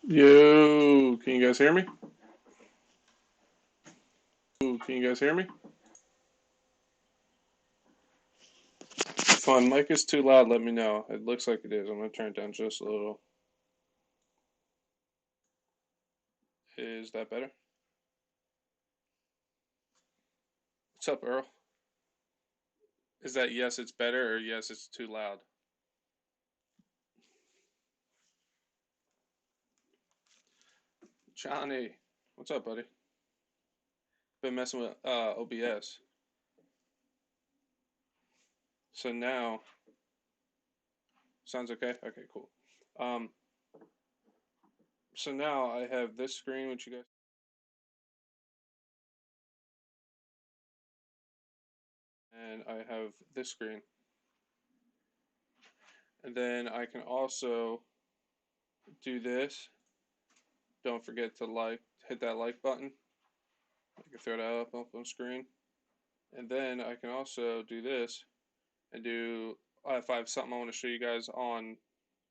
Yo, can you guys hear me? Can you guys hear me? If my mic is too loud, let me know. It looks like it is. I'm gonna turn it down just a little. Is that better? What's up, Earl? Is that yes, it's better, or yes, it's too loud? Johnny, what's up, buddy? Been messing with OBS. So now, sounds okay? Okay, cool. Um, so now I have this screen, which you guys, and I have this screen. And then I can also do this. Don't forget to hit that like button. I can throw that up on screen. And then I can also do this and do, if I have something I want to show you guys on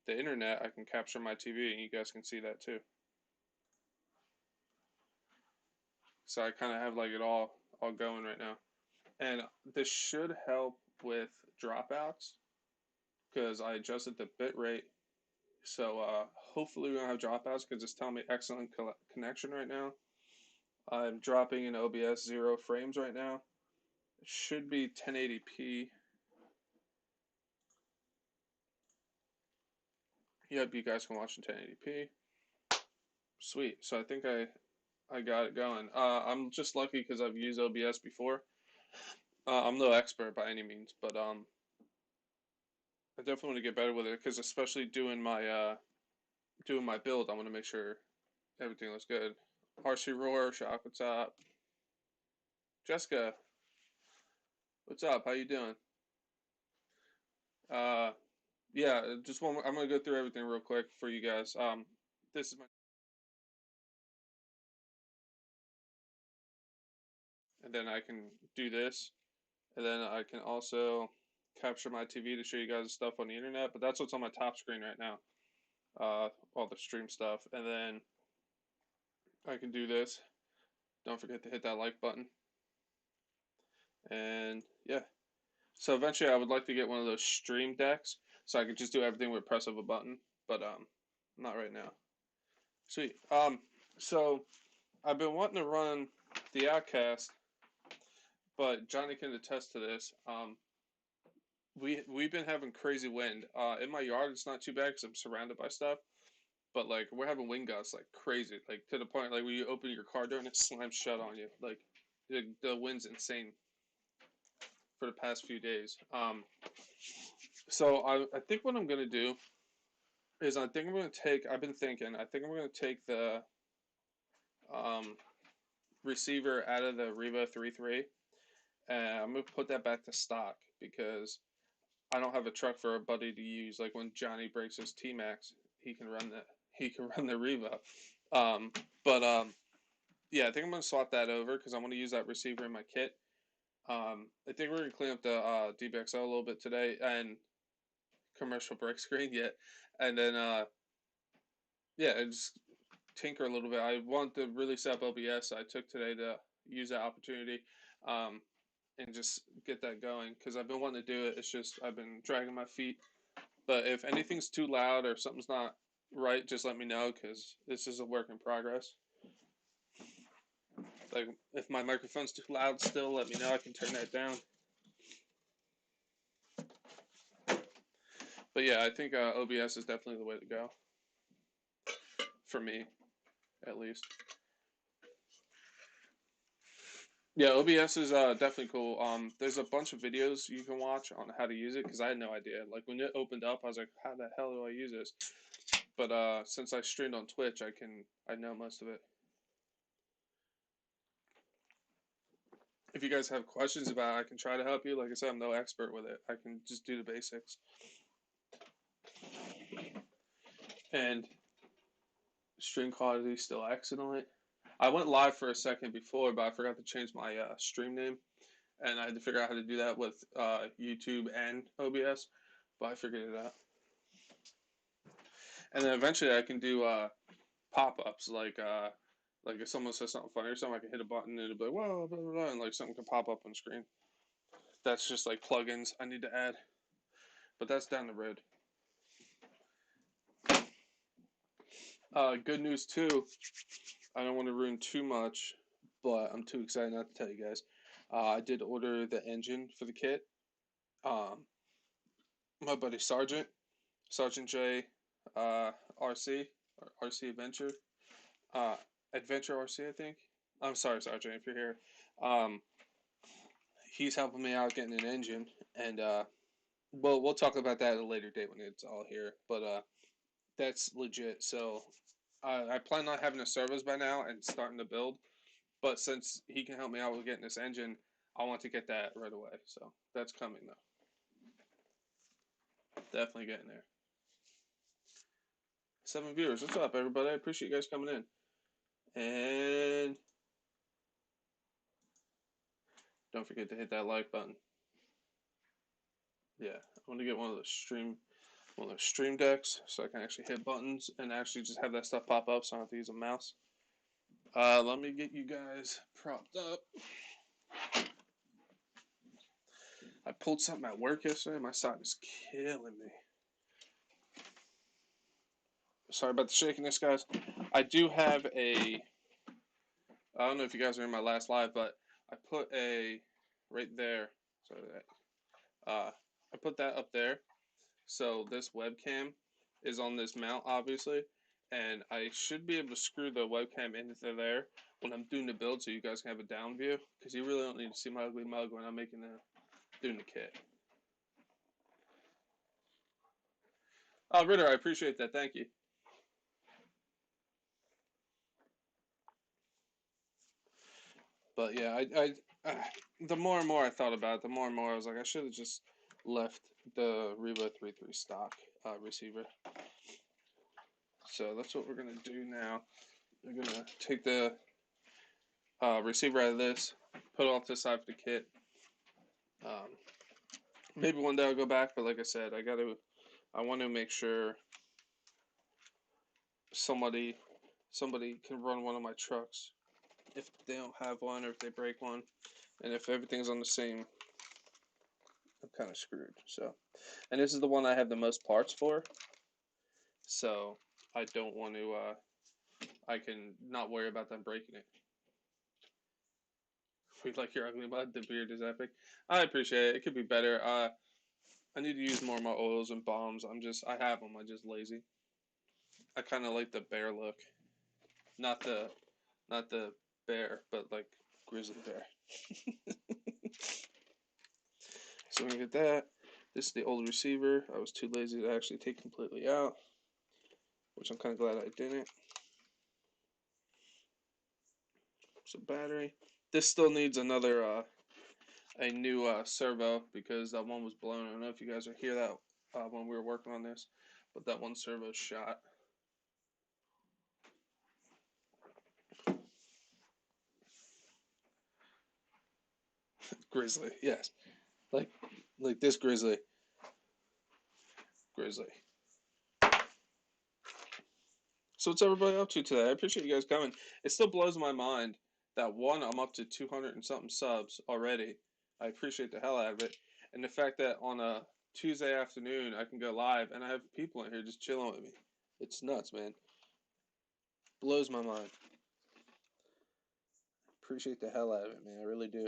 the internet, I can capture my TV and you guys can see that too. So I kind of have like it all going right now. And this should help with dropouts because I adjusted the bit rate. So hopefully we don't have dropouts because it's telling me excellent connection right now. I'm dropping in OBS 0 frames right now. It should be 1080p. Yep, you guys can watch in 1080p. Sweet. So I think I got it going. I'm just lucky because I've used OBS before. I'm no expert by any means, but I definitely want to get better with it because especially doing my build, I want to make sure everything looks good. RC Roar, Shock, what's up? Jessica, what's up? How you doing? Uh, yeah, just one. I'm gonna go through everything real quick for you guys. This is my, and then I can do this, and then I can also capture my TV to show you guys stuff on the internet. But that's what's on my top screen right now. All the stream stuff, and then I can do this. Don't forget to hit that like button. And yeah, so eventually I would like to get one of those stream decks so I could just do everything with press of a button, but not right now. Sweet. So I've been wanting to run the Outcast, but Johnny can attest to this. We've been having crazy wind. In my yard it's not too bad because I'm surrounded by stuff, but like we're having wind gusts like crazy, like to the point like when you open your car door and it slams shut on you. Like the wind's insane for the past few days. So I think what I'm gonna do is I think I'm gonna take. I've been thinking. I think I'm gonna take the um, receiver out of the Revo 3.3 and I'm gonna put that back to stock because I don't have a truck for a buddy to use. Like when Johnny breaks his T Max, he can run the Revo. Um, but yeah, I think I'm gonna swap that over because I want to use that receiver in my kit. I think we're gonna clean up the DBXL a little bit today and commercial break screen yet, and then yeah, just tinker a little bit. I want to really set up OBS. So I took today to use that opportunity um, and just get that going because I've been wanting to do it. It's just I've been dragging my feet. But if anything's too loud or something's not right, just let me know because this is a work in progress. Like if my microphone's too loud still, let me know. I can turn that down. But yeah, I think OBS is definitely the way to go for me, at least. Yeah, OBS is definitely cool. There's a bunch of videos you can watch on how to use it because I had no idea. Like when it opened up, I was like, "How the hell do I use this?" But since I streamed on Twitch, I know most of it. If you guys have questions about it, I can try to help you. Like I said, I'm no expert with it. I can just do the basics. And stream quality is still excellent. I went live for a second before, but I forgot to change my stream name, and I had to figure out how to do that with YouTube and OBS. But I figured it out. And then eventually I can do pop-ups like if someone says something funny or something, I can hit a button and it'll be like, whoa, blah, blah, blah, and like something can pop up on screen. That's just like plugins I need to add, but that's down the road. Good news too. I don't want to ruin too much, but I'm too excited not to tell you guys. I did order the engine for the kit. Um, my buddy Sergeant J, RC, or RC Adventure, uh, Adventure RC, I think. I'm sorry, Sergeant, if you're here. Um, he's helping me out getting an engine, and well, we'll talk about that at a later date when it's all here. But that's legit. So I plan on having a service by now and starting to build. But since he can help me out with getting this engine, I want to get that right away. So that's coming though. Definitely getting there. 7 viewers. What's up, everybody? I appreciate you guys coming in. And don't forget to hit that like button. Yeah, I want to get one of those stream decks so I can actually hit buttons and actually just have that stuff pop up so I don't have to use a mouse. Let me get you guys propped up. I pulled something at work yesterday. My side is killing me. Sorry about the shakiness, guys. I do have I don't know if you guys are in my last live, but I put right there. Sorry that. I put that up there. So this webcam is on this mount, obviously, and I should be able to screw the webcam into there when I'm doing the build, so you guys can have a down view. Because you really don't need to see my ugly mug when I'm doing the kit. Oh, Ritter, I appreciate that. Thank you. But yeah, the more and more I thought about it, the more and more I was like, I should have just left the Revo 3.3 stock receiver. So that's what we're gonna do now. We're gonna take the receiver out of this, put it off to the side for the kit. Maybe one day I'll go back, but like I said, I want to make sure somebody can run one of my trucks if they don't have one or if they break one, and if everything's on the same, I'm kind of screwed. So, and this is the one I have the most parts for, so I don't want to. I can not worry about them breaking it. We like your ugly mud. The beard is epic. I appreciate it. It could be better. I need to use more of my oils and balms. I have them. I'm just lazy. I kind of like the bear look, not the bear, but like grizzly bear. So we're gonna get that. This is the old receiver. I was too lazy to actually take completely out, which I'm kind of glad I didn't. So battery. This still needs another a new servo because that one was blown. I don't know if you guys are hear that when we were working on this, but that one servo's shot. Grizzly, yes, like this grizzly. So what's everybody up to today? I appreciate you guys coming. It still blows my mind that one, I'm up to 200 and something subs already. I appreciate the hell out of it, and the fact that on a Tuesday afternoon I can go live and I have people in here just chilling with me. It's nuts, man. Blows my mind. Appreciate the hell out of it, man. I really do.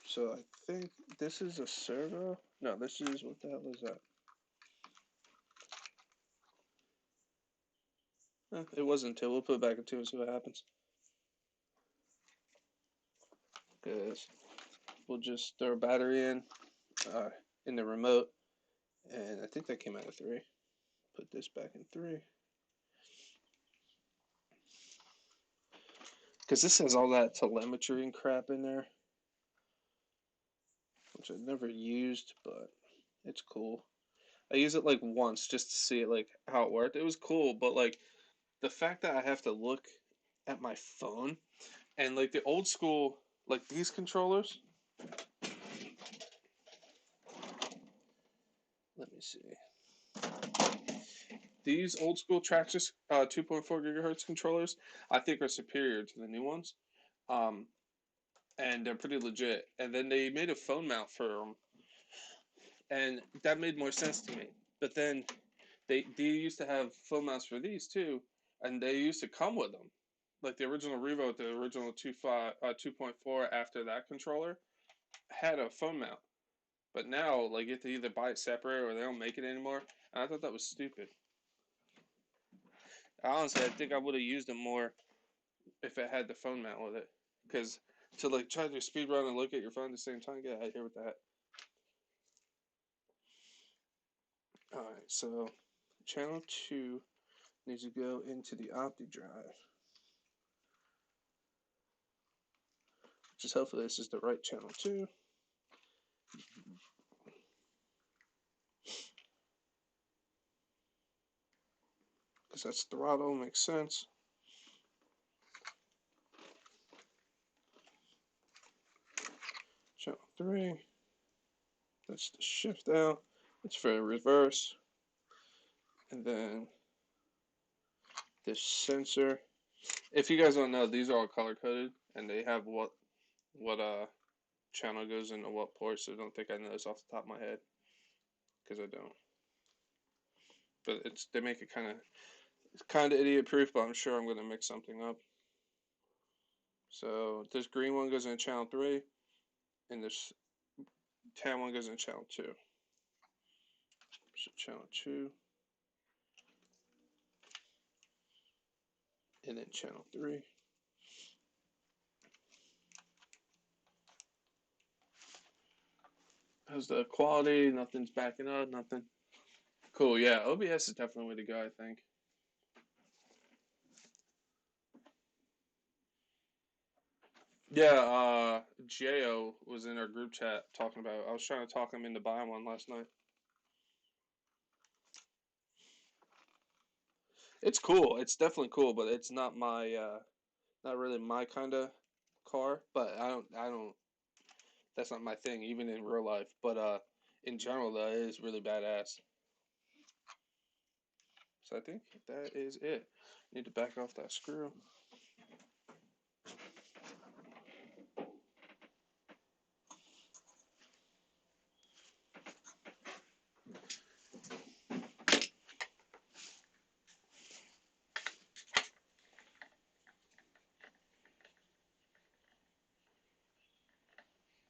So I think this is a servo. No, this is, what the hell is that? It wasn't until we'll put it back into it and see what happens. Because we'll just throw a battery in the remote, and I think that came out of 3. Put this back in 3. Because this has all that telemetry and crap in there, which I've never used, but it's cool. I used it like once just to see it, like how it worked. It was cool, but like the fact that I have to look at my phone and like the old school, like these controllers. Let me see. these old school Traxxas 2.4 gigahertz controllers, I think are superior to the new ones. Um, and they're pretty legit. And then they made a phone mount for them, and that made more sense to me. But then they used to have phone mounts for these too, and they used to come with them. Like the original Revo, the original 2.4 after that controller had a phone mount. But now, like, you have to either buy it separate or they don't make it anymore. And I thought that was stupid. Honestly, I think I would have used it more if it had the phone mount with it. Because to, like, try to speed run and look at your phone at the same time, get out of here with that. Alright, so channel 2 needs to go into the OptiDrive. Just hopefully this is the right channel 2. Because that's throttle, makes sense. Channel 3. That's the shift out. It's for reverse. And then this sensor. If you guys don't know, these are all color coded and they have what channel goes into what port, so don't think I know this off the top of my head. Because I don't. But they make it kind of idiot proof, but I'm sure I'm gonna mix something up. So this green one goes into channel 3 and this tan one goes into channel 2. So channel 2 and then channel 3. How's the quality? Nothing's backing up, nothing. Cool, yeah, OBS is definitely the way to go, I think. Yeah, Jo was in our group chat talking about it. I was trying to talk him into buying one last night. It's cool. It's definitely cool, but it's not not really my kind of car. But I don't. That's not my thing, even in real life. But in general, though, it is really badass. So I think that is it. Need to back off that screw.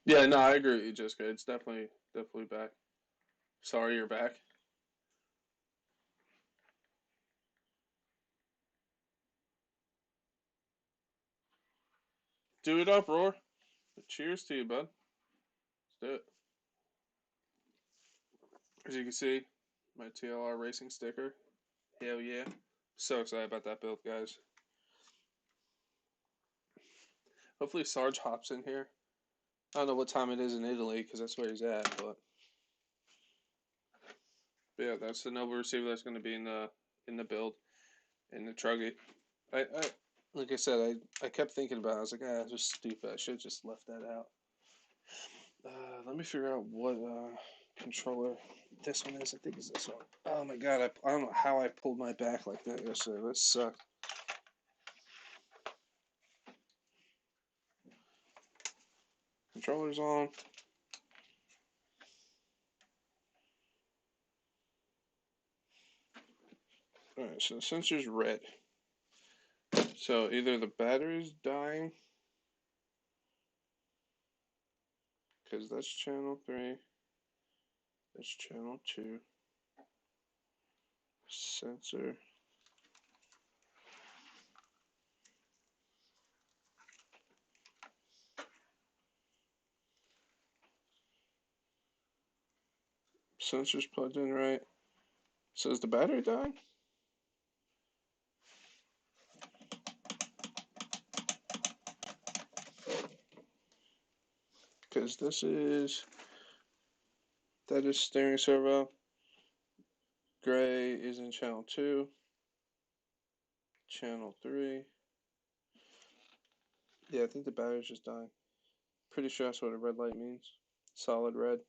Yeah, no, I agree with you, Jessica. It's definitely back. Sorry, you're back. Do it up, Roar. Cheers to you, bud. Let's do it. As you can see, my TLR racing sticker. Hell yeah. So excited about that build, guys. Hopefully Sarge hops in here. I don't know what time it is in Italy because that's where he's at, but yeah, that's the Nova receiver that's going to be in the build in the Truggy. I like I said, I kept thinking about it. I was like, ah, that's just stupid. I should have just left that out. Let me figure out what controller this one is. I think it's this one. Oh my god, I don't know how I pulled my back like that yesterday. That sucked. Controller's on. Alright, so the sensor's red. So either the battery's dying, because that's channel 3, that's channel 2, sensor. Sensor's plugged in right. So is the battery dying? Because that is steering servo. Gray is in channel 2, channel 3. Yeah, I think the battery's just dying. Pretty sure that's what a red light means. Solid red.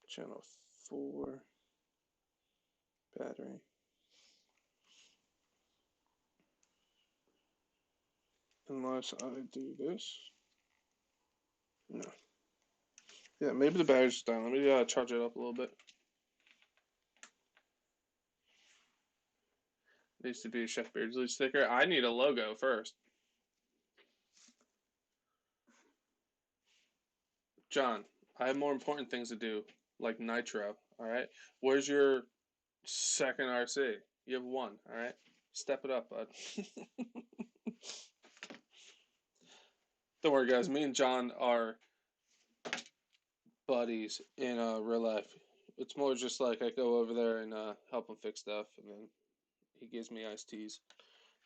Channel 4. Battery. Unless I do this. No. Yeah, maybe the battery's down. Let me charge it up a little bit. Needs to be a Chef Beardsley sticker. I need a logo first. John, I have more important things to do, like Nitro. All right. Where's your second RC? You have one. All right. Step it up, bud. Don't worry, guys. Me and John are buddies in real life. It's more just like I go over there and help him fix stuff, and then he gives me iced teas.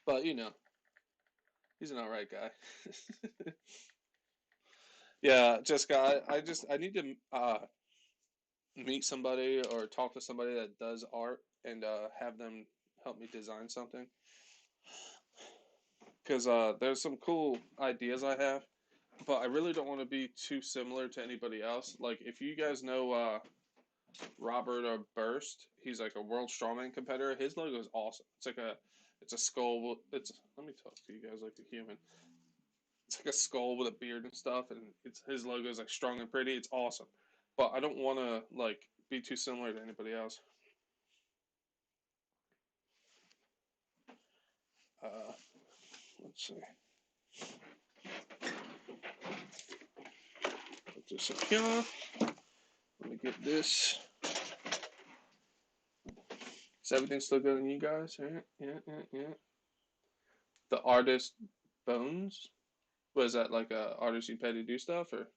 But he's an alright guy. Yeah, Jessica, I need to meet somebody or talk to somebody that does art and have them help me design something. Because there's some cool ideas I have, but I really don't want to be too similar to anybody else. Like if you guys know Robert Burst, he's like a world strongman competitor. His logo is awesome. It's a skull. It's let me talk to you guys like a human. It's like a skull with a beard and stuff, and it's his logo is like strong and pretty. It's awesome, but I don't want to like be too similar to anybody else. Uh, let's see. Put this up here. Let me get this. Is everything still good on you guys? Yeah. The artist Bones. Was that like a artist you pay to do stuff or?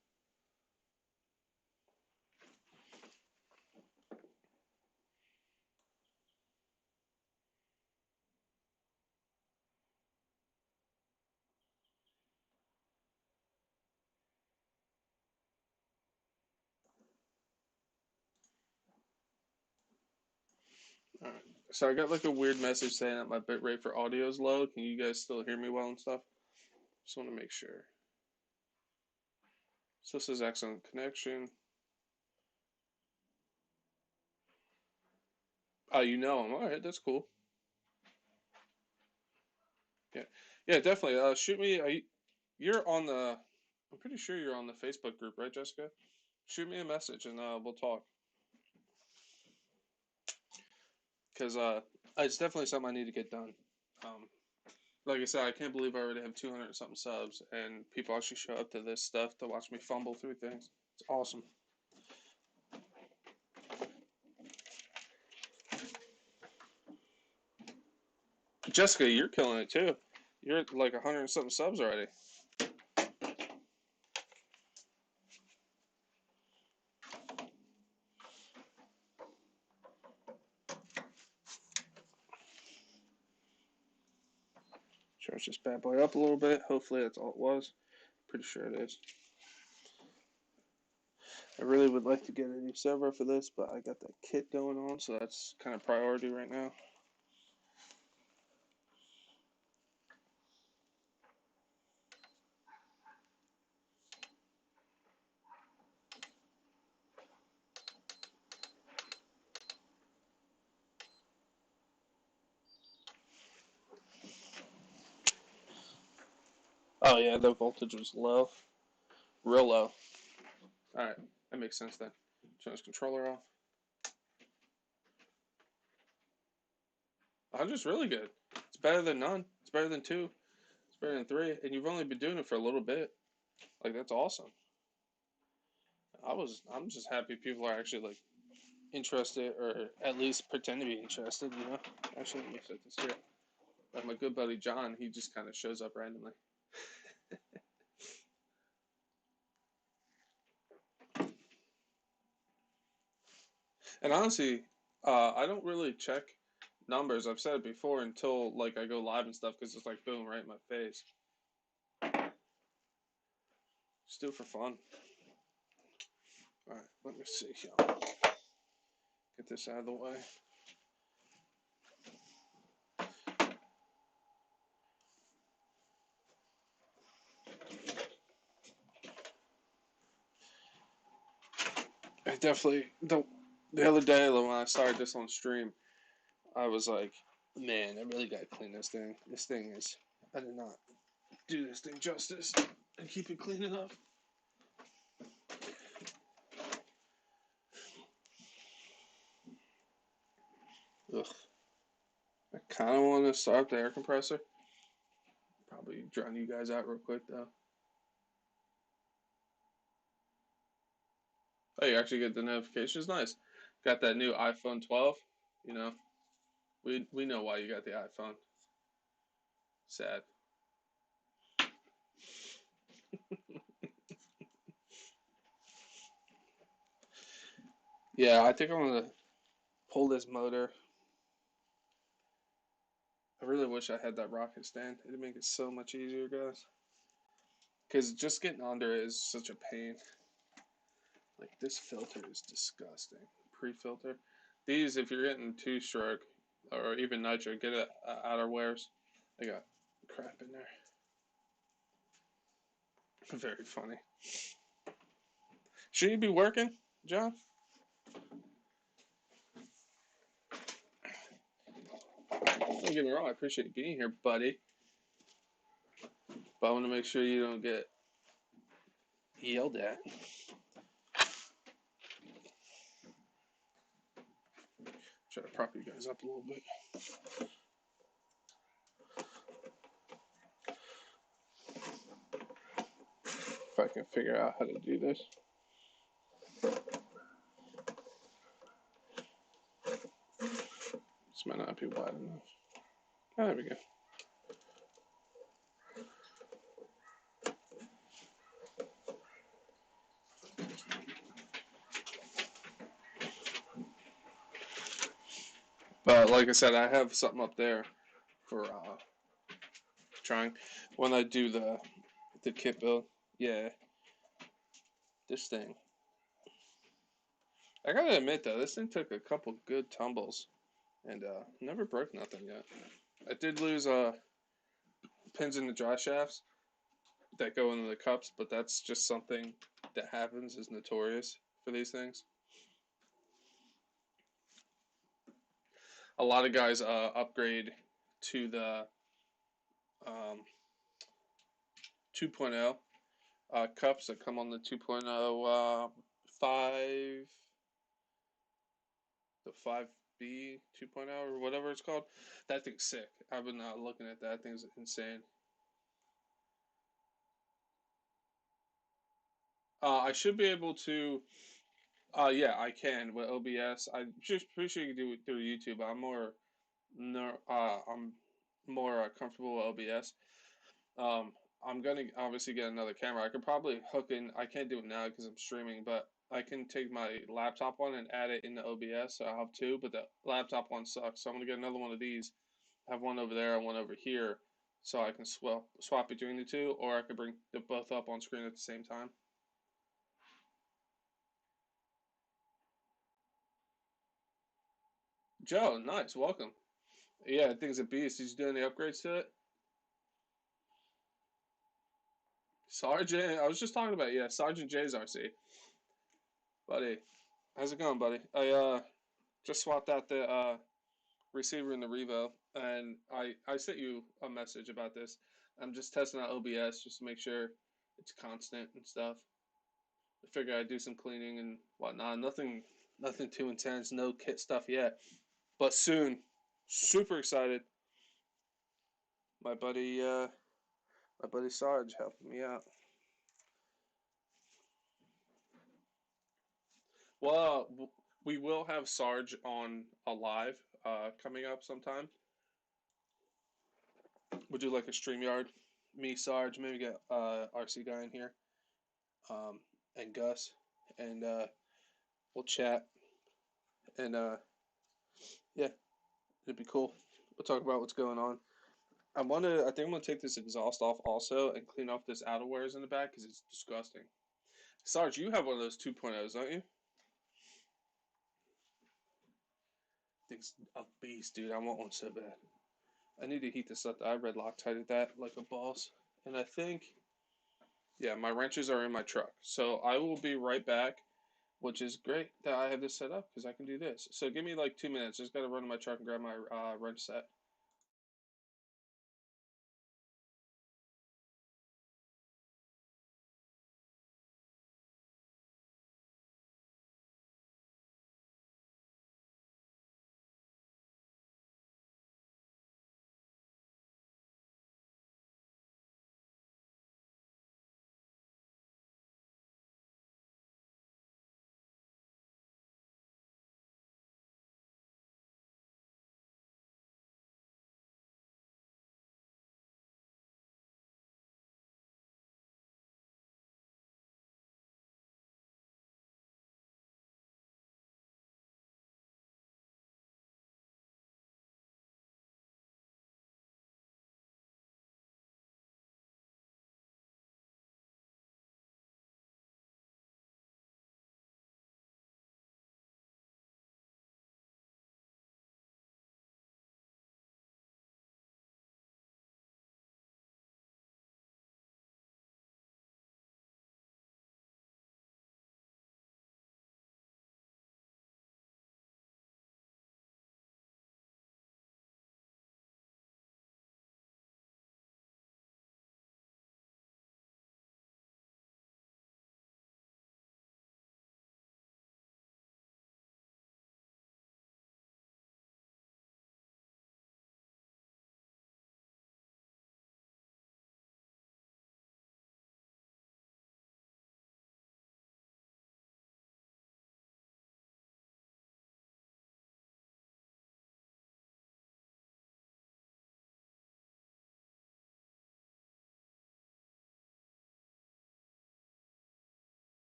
All right. So I got like a weird message saying that my bitrate for audio is low. Can you guys still hear me well and stuff? Just want to make sure. So this is excellent connection. Oh, you know him. All right, that's cool. Yeah, yeah, definitely. Shoot me. You're on the. I'm pretty sure you're on the Facebook group, right, Jessica? Shoot me a message and we'll talk. Because it's definitely something I need to get done. Um, like I said, I can't believe I already have 200 something subs, and people actually show up to this stuff to watch me fumble through things. It's awesome. Jessica, you're killing it too. You're at like 100 something subs already. Charge this bad boy up a little bit. Hopefully that's all it was. Pretty sure it is. I really would like to get a new server for this, but I got that kit going on, so that's kind of priority right now. Oh yeah, the voltage was low. Real low. Alright, that makes sense then. Turn this controller off. 100's really good. It's better than none. It's better than 2. It's better than 3. And you've only been doing it for a little bit. Like, that's awesome. I'm just happy people are actually, like, interested, or at least pretend to be interested, you know? Actually, let me set this here. Like, my good buddy John, he just kind of shows up randomly. And honestly, I don't really check numbers. I've said it before until like I go live and stuff because it's like boom right in my face. Just do it for fun. All right, let me see here. Get this out of the way. I definitely the other day when I started this on stream, I was like, man, I really gotta clean this thing. This thing is I did not. do this thing justice and keep it clean enough. Ugh. I kind of want to start the air compressor. Probably drown you guys out real quick though. Oh, you actually get the notifications. Nice. Got that new iPhone 12. You know, we know why you got the iPhone. Sad. Yeah, I think I'm gonna pull this motor. I really wish I had that rocket stand. It'd make it so much easier, guys. Because just getting under it is such a pain. Like, this filter is disgusting. Pre-filter. These, if you're getting two-stroke or even nitro, get it outerwears. They got crap in there. Very funny. Should you be working, John? Don't get me wrong, I appreciate you being here, buddy. But I want to make sure you don't get yelled at. Try to prop you guys up a little bit. If I can figure out how to do this. This might not be wide enough. Oh, there we go. But like I said, I have something up there for trying when I do the kit build. Yeah, this thing. I gotta admit though, this thing took a couple good tumbles and never broke nothing yet. I did lose pins in the dry shafts that go into the cups, but that's just something that happens, is notorious for these things. A lot of guys upgrade to the um, 2.0 cups that come on the 2.0 5, the 5B 2.0 or whatever it's called. That thing's sick. I've been looking at that. Thing's insane. I should be able to. Yeah, I can with OBS. I just pretty sure you can do it through YouTube. I'm more comfortable with OBS. Um, I'm gonna obviously get another camera. I could probably hook in. I can't do it now because I'm streaming, but I can take my laptop one and add it into OBS. So I'll have two, but the laptop one sucks. So I'm gonna get another one of these. I have one over there and one over here, so I can swap between the two, or I could bring them both up on screen at the same time. Joe, nice, welcome. Yeah, I think it's a beast. He's doing the upgrades to it. Sergeant, I was just talking about, yeah, Sergeant J's RC. Buddy, how's it going, buddy? I just swapped out the receiver in the Revo, and I sent you a message about this. I'm just testing out OBS just to make sure it's constant and stuff. I figure I'd do some cleaning and whatnot. Nothing too intense, no kit stuff yet, but soon. Super excited. My buddy, Sarge helping me out. Well, we will have Sarge on a live coming up sometime. We'll do like a StreamYard. Me, Sarge, maybe get RC guy in here, and Gus, and we'll chat. And yeah, it'd be cool. We'll talk about what's going on. I think I'm gonna take this exhaust off also and clean off this outerwears in the back because it's disgusting. Sarge, you have one of those 2.0s, don't you? Thing's a beast, dude. I want one so bad. I need to heat this up. I red Loctited that like a boss. And I think, yeah, my wrenches are in my truck. So I will be right back, which is great that I have this set up because I can do this. So give me like 2 minutes. Just got to run to my truck and grab my wrench set.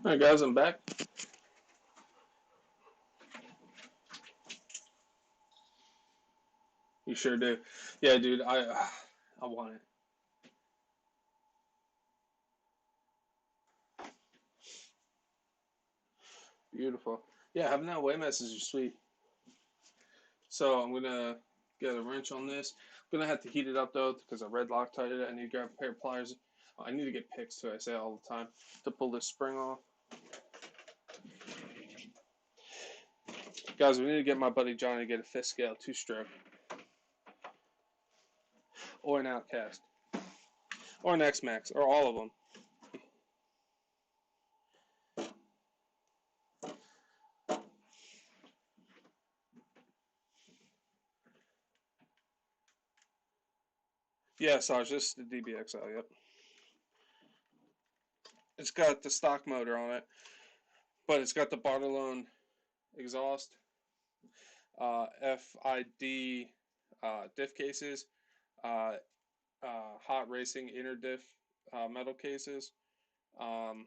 All right, guys, I'm back. You sure do. Yeah, dude, I want it. Beautiful. Yeah, having that away message is sweet. So I'm gonna get a wrench on this. I'm gonna have to heat it up though because I red Loctite it. I need to grab a pair of pliers. I need to get picks too. I say all the time to pull this spring off. Guys, we need to get my buddy Johnny to get a fifth scale 2-stroke or an Outcast or an X Max or all of them. Yeah, Sarge, this is the DBXL. Yep, it's got the stock motor on it, but it's got the Bartolone exhaust, FID diff cases, uh, hot racing inner diff metal cases, um,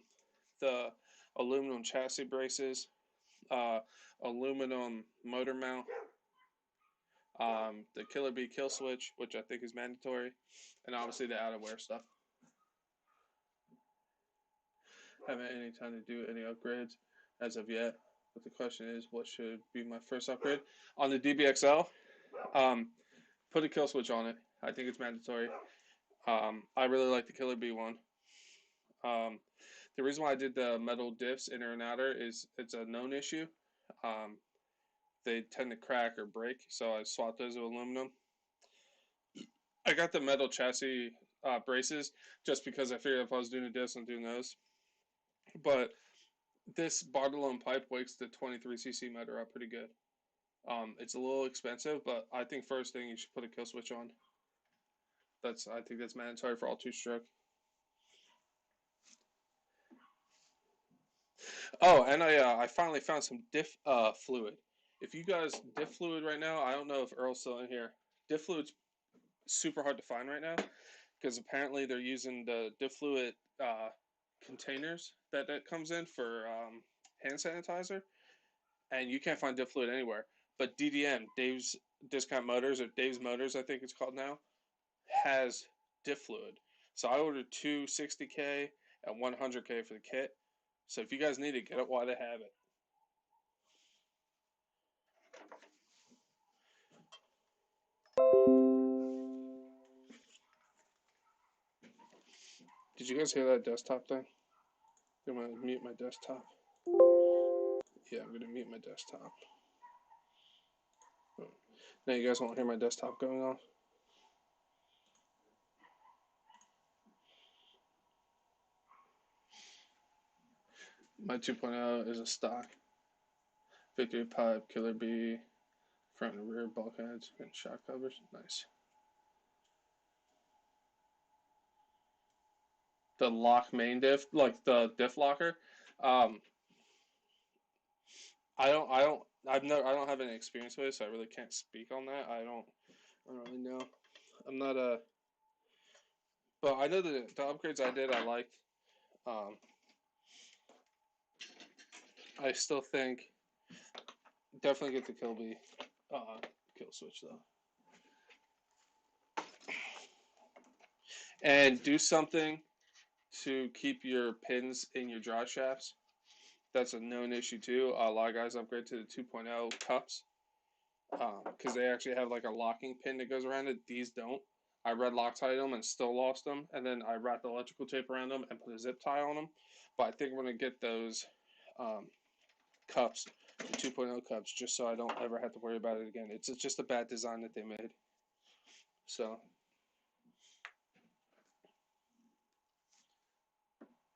the aluminum chassis braces, uh, aluminum motor mount, the Killer Bee kill switch, which I think is mandatory, and obviously the outerwear stuff. Haven't any time to do any upgrades as of yet. But the question is, what should be my first upgrade on the DBXL? Um, put a kill switch on it. I think it's mandatory. I really like the Killer Bee one. The reason why I did the metal diffs inner and outer is it's a known issue. Um, they tend to crack or break, so I swapped those with aluminum. I got the metal chassis braces just because I figured if I was doing a diffs, I'm doing those. But this Bartolone pipe wakes the 23cc motor up pretty good. It's a little expensive, but I think first thing you should put a kill switch on. I think that's mandatory for all 2-stroke. Oh, and I finally found some diff fluid. If you guys diff fluid right now, I don't know if Earl's still in here. Diff fluid's super hard to find right now because apparently they're using the diff fluid containers that comes in for hand sanitizer, and you can't find diff fluid anywhere. But DDM, Dave's Discount Motors, or Dave's Motors, I think it's called now, has diff fluid. So I ordered two 60K and 100K for the kit. So if you guys need it, get it while they have it. Did you guys hear that desktop thing? I'm gonna mute my desktop. Yeah, I'm gonna mute my desktop. Now you guys won't hear my desktop going on. My 2.0 is a stock. Victory pipe, Killer Bee, front and rear bulkheads, and shock covers. Nice. The lock main diff, like the diff locker. Um, I don't have any experience with it, so I really can't speak on that. I don't really know. I'm not a, but I know the upgrades I did, I liked. Um, I still think definitely get the Kill Bee kill switch though, and do something to keep your pins in your drive shafts. That's a known issue too. A lot of guys upgrade to the 2.0 cups because they actually have like a locking pin that goes around it. These don't. I red Loctite them and still lost them, and then I wrapped electrical tape around them and put a zip tie on them. But I think I'm gonna get those cups, the 2.0 cups, just so I don't ever have to worry about it again. It's just a bad design that they made. So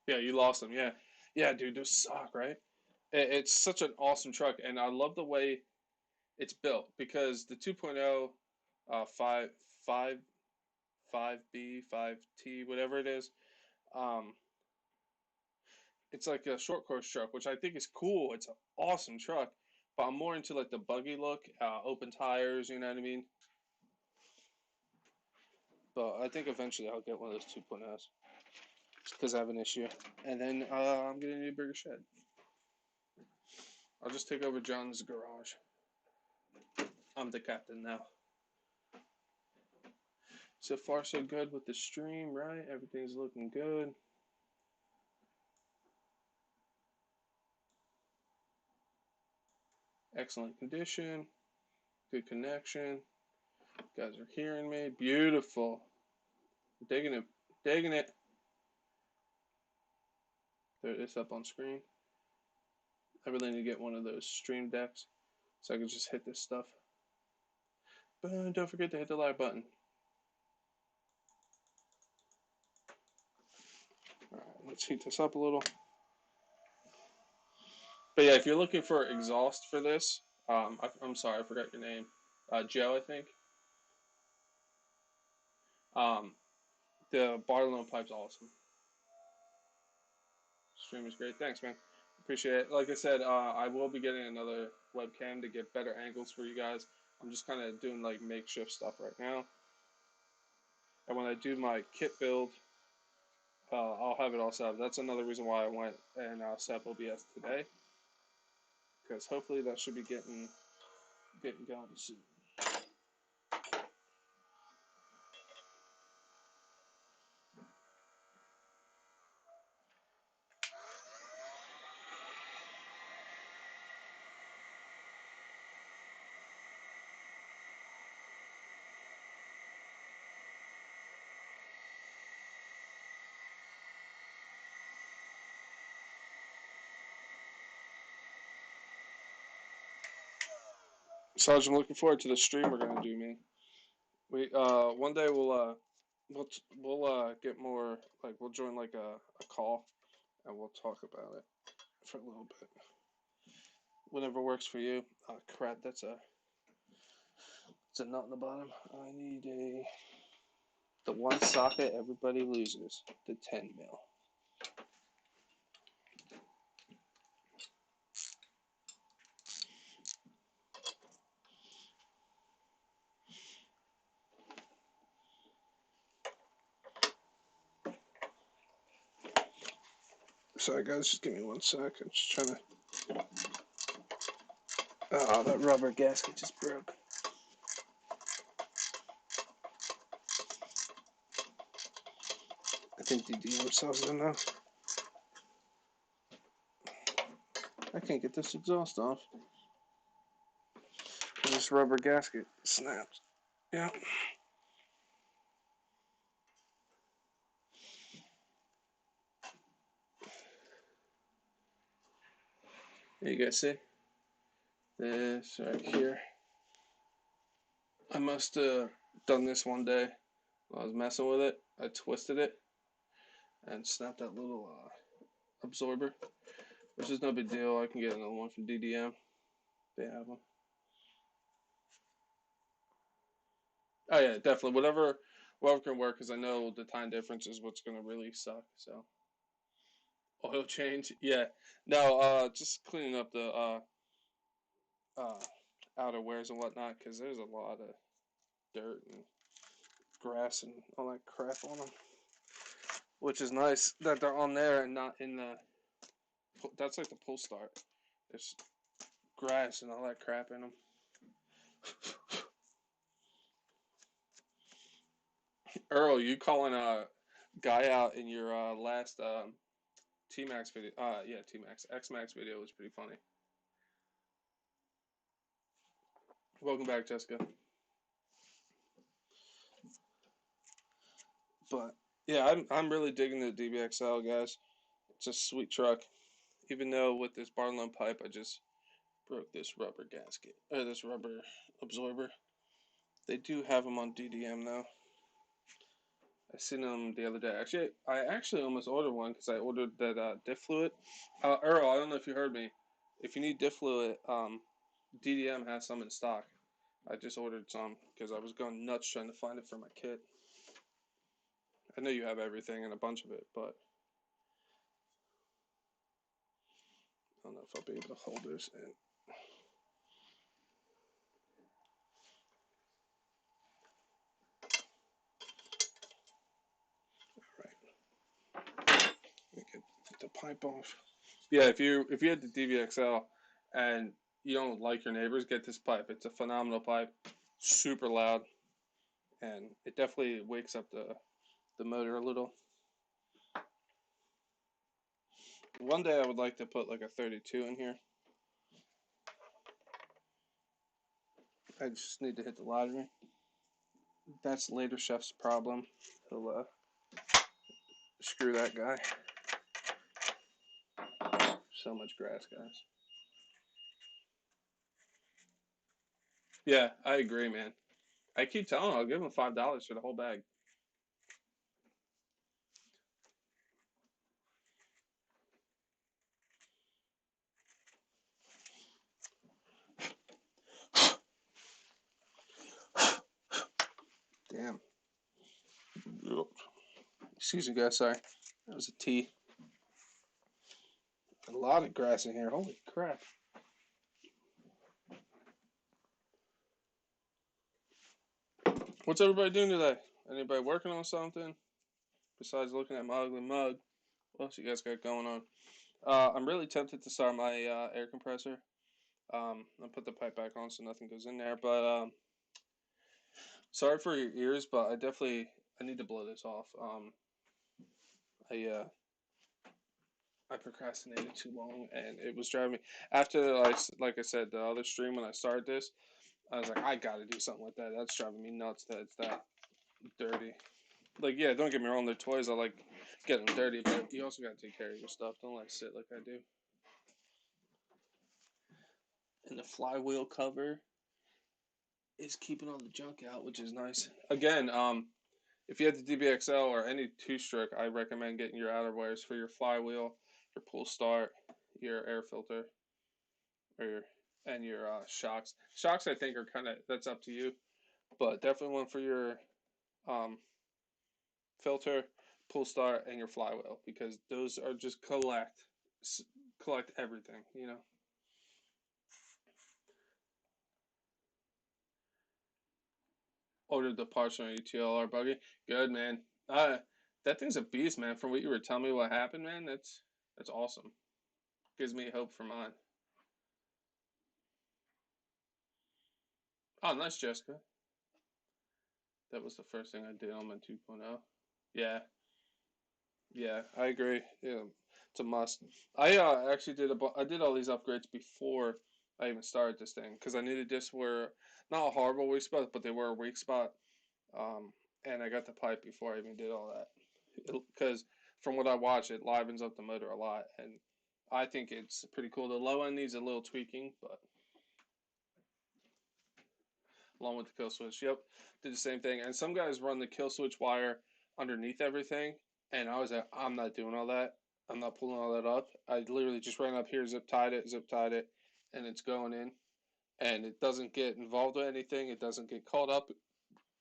yeah, you lost them. Yeah, yeah, dude, those suck, right? It's such an awesome truck, and I love the way it's built because the 2.0, 5, 5, 5B, 5T, whatever it is, um, it's like a short course truck, which I think is cool. It's an awesome truck, but I'm more into like the buggy look, open tires, you know what I mean? But I think eventually I'll get one of those 2.0s. because I have an issue. And then I'm going to need a bigger shed. I'll just take over John's garage. I'm the captain now. So far, so good with the stream, right? Everything's looking good. Excellent condition. Good connection. You guys are hearing me. Beautiful. Digging it. Digging it. There it is up on screen. I really need to get one of those stream decks so I can just hit this stuff. But don't forget to hit the like button. Alright, let's heat this up a little. But yeah, if you're looking for exhaust for this, I'm sorry, I forgot your name. Joe, I think. The Barlow pipe's awesome. Stream is great. Thanks, man. Appreciate it. Like I said, I will be getting another webcam to get better angles for you guys. I'm just kind of doing like makeshift stuff right now. And when I do my kit build, I'll have it all set up. That's another reason why I went and set up OBS today, because hopefully that should be getting going soon. Sarge, I'm looking forward to the stream we're gonna do, man. We one day we'll get more, like we'll join like a call and we'll talk about it for a little bit. Whatever works for you. Oh crap, it's a nut in the bottom. I need the one socket everybody loses, the 10 mil. Sorry guys, just give me 1 sec. I'm just trying to. Oh, that rubber gasket just broke. I think DDM sells them now. I can't get this exhaust off. This rubber gasket snaps. Yeah. You guys see? This right here. I must have done this one day while I was messing with it. I twisted it and snapped that little absorber, which is no big deal. I can get another one from DDM. They have them. Oh yeah, definitely. Whatever can work, because I know the time difference is what's gonna really suck. So oil change, yeah. No, just cleaning up the outer wears and whatnot, because there's a lot of dirt and grass and all that crap on them. Which is nice that they're on there and not in the. That's like the pull start. There's grass and all that crap in them. Earl, you calling a guy out in your last T-Max video? Yeah, T-Max. X-Max video was pretty funny. Welcome back, Jessica. But yeah, I'm really digging the DBXL, guys. It's a sweet truck. Even though with this Barlow pipe, I just broke this rubber gasket or this rubber absorber. They do have them on DDM though. I seen them the other day. Actually, I almost ordered one because I ordered that diff fluid. Earl, I don't know if you heard me. If you need diff fluid, DDM has some in stock. I just ordered some because I was going nuts trying to find it for my kit. I know you have everything and a bunch of it, but I don't know if I'll be able to hold this in. pipe off. Yeah, if you had the DVXL and you don't like your neighbors, get this pipe. It's a phenomenal pipe, super loud, and it definitely wakes up the motor a little. One day I would like to put like a 32 in here. I just need to hit the lottery. That's later chef's problem. He'll screw that guy. So much grass, guys. Yeah, I agree, man. I keep telling him I'll give him $5 for the whole bag. Damn. Excuse me, guys. Sorry. That was a tea. A lot of grass in here. Holy crap. What's everybody doing today? Anybody working on something besides looking at my ugly mug? What else you guys got going on? I'm really tempted to start my air compressor. I'll put the pipe back on so nothing goes in there. But sorry for your ears, but I need to blow this off. I I procrastinated too long, and it was driving me. After like I said, the other stream when I started this, I was like, I gotta do something with that. That's driving me nuts. That it's that dirty. Like, yeah, don't get me wrong, they're toys. I like getting them dirty, but you also gotta take care of your stuff. Don't let it sit like I do. And the flywheel cover is keeping all the junk out, which is nice. Again, if you have the DBXL or any two-stroke, I recommend getting your outer wires for your flywheel, your pull start, your air filter, or your shocks. Shocks, I think, are kind of that's up to you, but definitely one for your um, filter, pull start, and your flywheel because those are just collect everything. Ordered the parts on UTLR buggy. Good, man. That thing's a beast, man. From what you were telling me what happened, man, that's awesome. Gives me hope for mine. Oh, nice, Jessica. That was the first thing I did on my 2.0. Yeah, yeah, I agree. Yeah, it's a must. I actually I did all these upgrades before I even started this thing because I needed this were not a horrible weak spot, but they were a weak spot. And I got the pipe before I even did all that because from what I watch, it livens up the motor a lot, and I think it's pretty cool. The low end needs a little tweaking, but along with the kill switch, yep, did the same thing. And some guys run the kill switch wire underneath everything, and I was like, I'm not doing all that. I'm not pulling all that up. I literally just ran up here, zip tied it, and it's going in, and it doesn't get involved with anything. It doesn't get caught up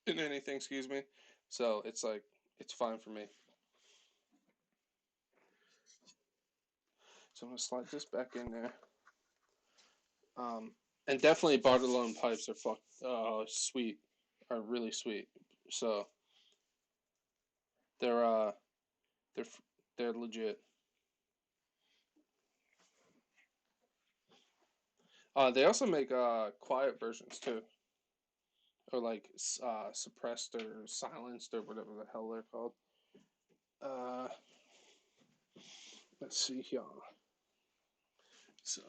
in anything. Excuse me. So it's like it's fine for me. So I'm gonna slide this back in there. And definitely Bartolone pipes are sweet, are really sweet. So they're uh they're they're legit. They also make quiet versions too, or like suppressed or silenced or whatever the hell they're called. Uh, let's see here. So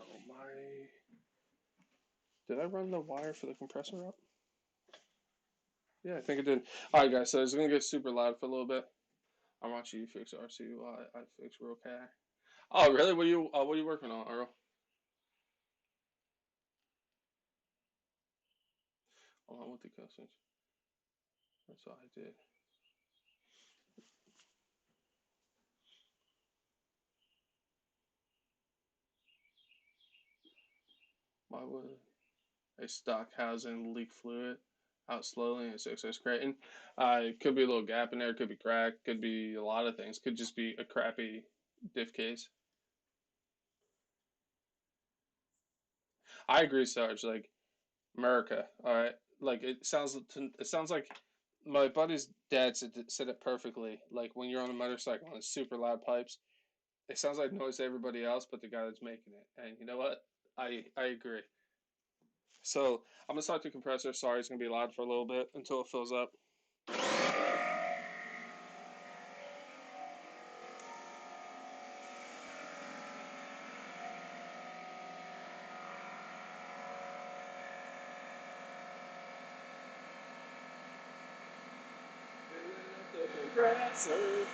did I run the wire for the compressor up? Yeah, I think it did. All right, guys. So it's gonna get super loud for a little bit. I want you to fix RC while I fix real cat. Oh, really? What are you working on, Earl? Hold on with the customs. That's what I did. Why would a stock housing leak fluid out slowly in its excess Creighton? It could be a little gap in there. Could be cracked. Could be a lot of things. Could just be a crappy diff case. I agree, Sarge. Like America. All right. Like it sounds like my buddy's dad said it perfectly. Like when you're on a motorcycle and it's super loud pipes, It sounds like noise to everybody else, but the guy that's making it. And you know what? I agree. So I'm gonna start the compressor. Sorry, it's gonna be loud for a little bit until it fills up. Compressor.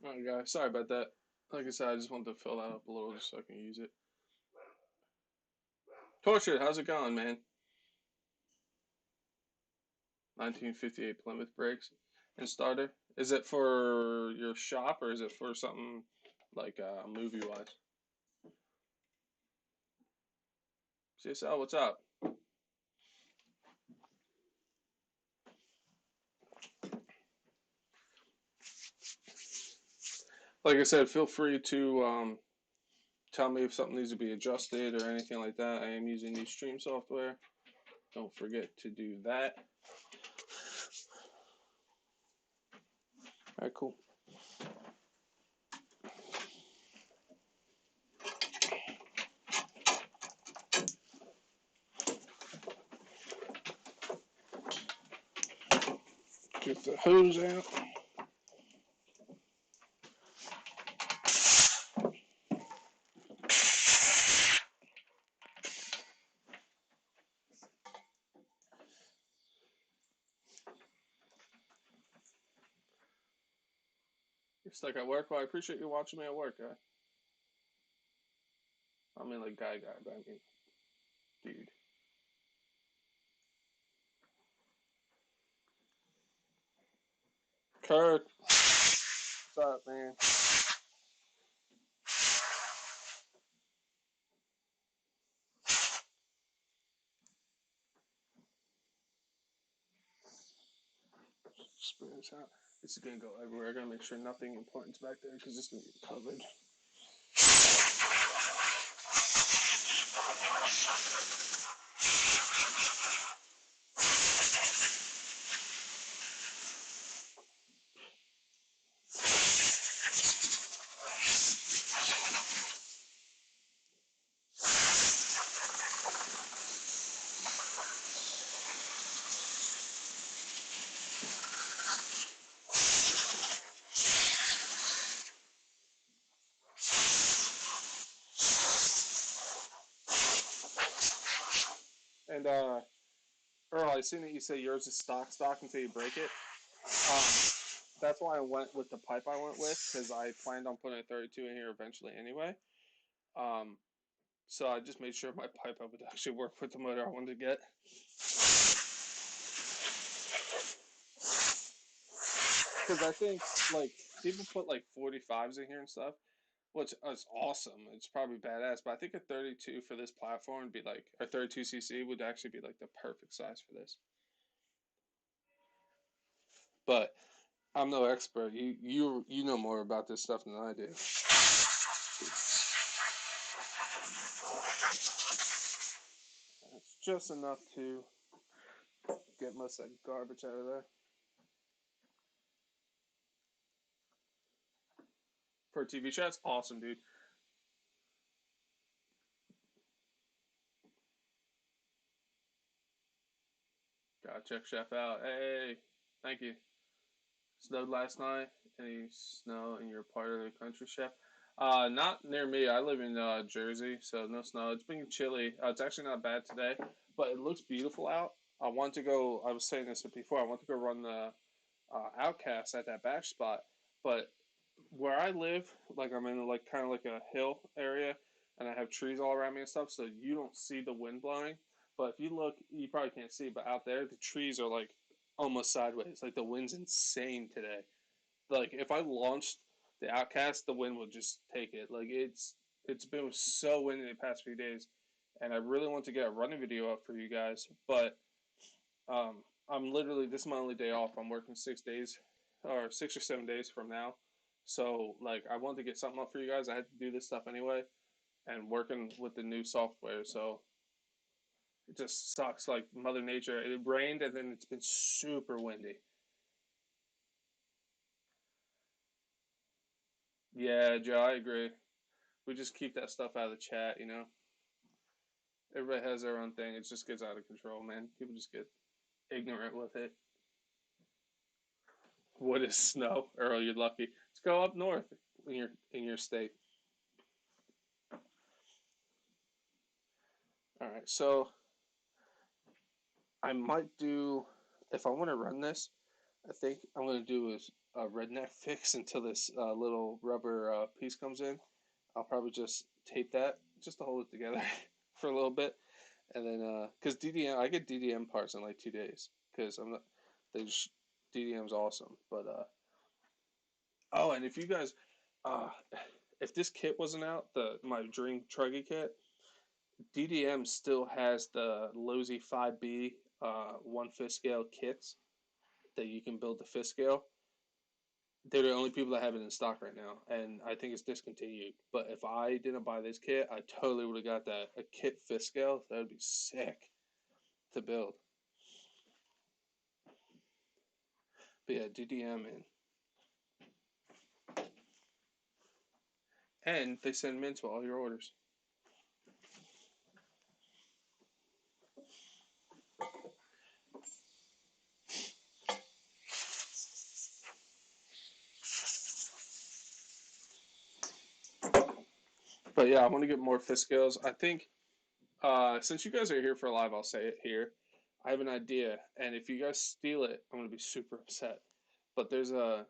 Alright, guys. Sorry about that. Like I said, I just wanted to fill that up a little just so I can use it. Tortured, how's it going, man? 1958 Plymouth brakes and starter. Is it for your shop or is it for something like movie wise? CSL, what's up? Like I said, feel free to tell me if something needs to be adjusted or anything like that. I am using new stream software. Don't forget to do that. All right, cool. Get the hose out. You're stuck at work? Well, I appreciate you watching me at work, guy. I mean, like, guy, but I mean, dude. Kurt, what's up, man? Spin this out. This is gonna go everywhere. I gotta make sure nothing important's back there because it's gonna be covered. And Earl, I seen that you say yours is stock until you break it. Um, that's why I went with the pipe I went with because I planned on putting a 32 in here eventually anyway. Um, So I just made sure my pipe would actually work with the motor I wanted to get. Because I think like people put like 45s in here and stuff, which is awesome. It's probably badass, but I think a 32 for this platform would be like a 32cc would actually be like the perfect size for this. But I'm no expert. You know more about this stuff than I do. It's just enough to get most of that garbage out of there. For TV shots, awesome, dude. Gotta check Chef out. Hey, thank you. Snowed last night. Any snow in your part of the country, Chef? Not near me. I live in Jersey, so no snow. It's been chilly. It's actually not bad today, but it looks beautiful out. I want to go. I was saying this before. I want to go run the Outcast at that back spot, but where I live, like I'm in like kind of like a hill area, and I have trees all around me and stuff, so you don't see the wind blowing. But if you look, you probably can't see, but out there, the trees are like almost sideways. Like the wind's insane today. Like if I launched the Outcast, the wind would just take it. Like it's been so windy the past few days, and I really want to get a running video up for you guys, but um, I'm literally this is my only day off. I'm working 6 days, or 6 or 7 days from now. So like I wanted to get something up for you guys. I had to do this stuff anyway, and working with the new software. So it just sucks. Like Mother Nature. It rained and then it's been super windy. Yeah, Joe, I agree. We just keep that stuff out of the chat. Everybody has their own thing. It just gets out of control, man. People just get ignorant with it. What is snow? Earl, you're lucky. Let's go up north in your state. All right, so I might do if I want to run this. I think I'm gonna do is a redneck fix until this little rubber piece comes in. I'll probably just tape that just to hold it together for a little bit, and then because DDM I get DDM parts in like 2 days because I'm not they just DDM's awesome. But oh, and if you guys uh if this kit wasn't out, the my Dream Truggy kit, DDM still has the Losi 5B 1/5 scale kits that you can build the fifth scale. They're the only people that have it in stock right now, and I think it's discontinued. But if I didn't buy this kit, I totally would have got that a kit fifth scale. That would be sick to build. But yeah, DDM and they send mints with all your orders. But yeah, I want to get more fifth scales. I think since you guys are here for live, I'll say it here. I have an idea, and if you guys steal it, I'm gonna be super upset. But the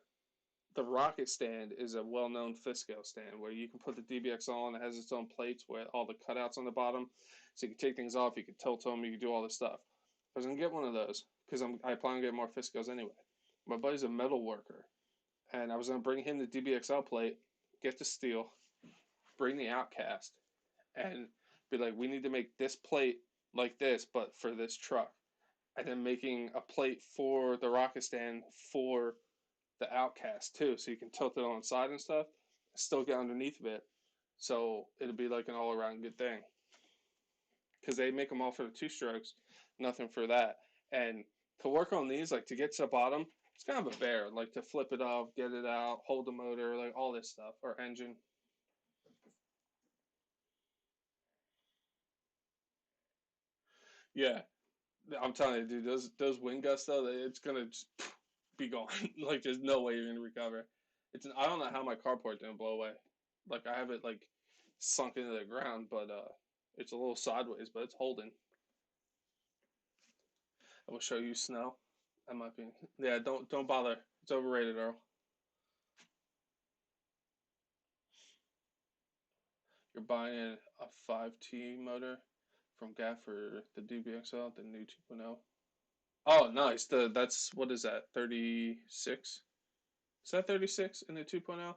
rocket stand is a well-known fifth scale stand where you can put the DBX on. It has its own plates with all the cutouts on the bottom, so you can take things off. You can tilt them. You can do all this stuff. I was gonna get one of those because I plan on getting more fifth scales anyway. My buddy's a metal worker, and I was gonna bring him the DBXL plate, get the steel, bring the Outcast, and be like, we need to make this plate like this, but for this truck, and then making a plate for the rocket stand for the Outcast too, so you can tilt it on the side and stuff, still get underneath of it, so it'll be like an all around good thing. Because they make them all for the two strokes, nothing for that. And to work on these, like to get to the bottom, it's kind of a bear. Like to flip it off, get it out, hold the motor, like all this stuff, or engine. Yeah, I'm telling you, dude, those wind gusts though, it's gonna just be gone. Like there's no way you're gonna recover. I don't know how my carport didn't blow away. Like I have it like sunk into the ground, but it's a little sideways, but it's holding. I will show you snow. That might be yeah. Don't bother. It's overrated, Earl. You're buying a 5T motor from GAF for the DBXL, the new 2.0. Oh, nice. That's what is that? 36? Is that 36 in the 2.0?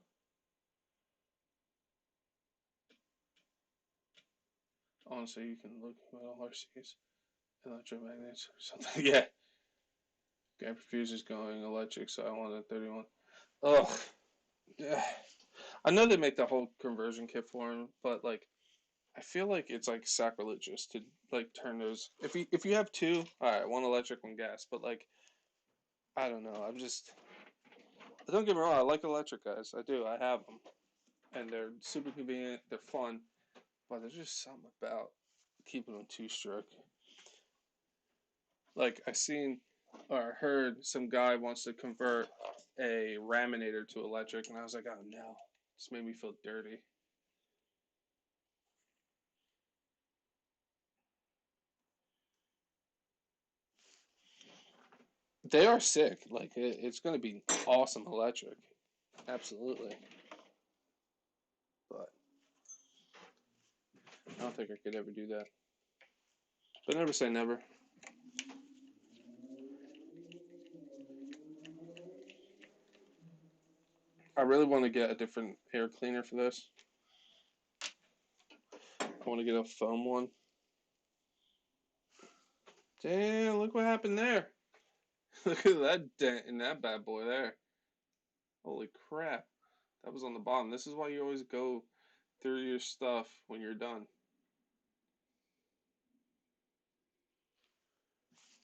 Honestly, you can look at all RCs, electromagnets or something. Yeah. Gap fuses going electric, so I wanted 31. Ugh. Yeah. I know they make the whole conversion kit for him, but like I feel like it's like sacrilegious to like turn those. If you have two, all right, one electric, one gas, but like I don't know. I'm just don't get me wrong. I like electric guys. I do. I have them, and they're super convenient. They're fun, but there's just something about keeping them two-stroke. Like I seen or heard some guy wants to convert a Raminator to electric, and I was like, oh no, this made me feel dirty. They are sick. Like it's going to be awesome electric, absolutely. But I don't think I could ever do that. But never say never. I really want to get a different air cleaner for this. I want to get a foam one. Damn, look what happened there. Look at that dent in that bad boy there. Holy crap. That was on the bottom. This is why you always go through your stuff when you're done.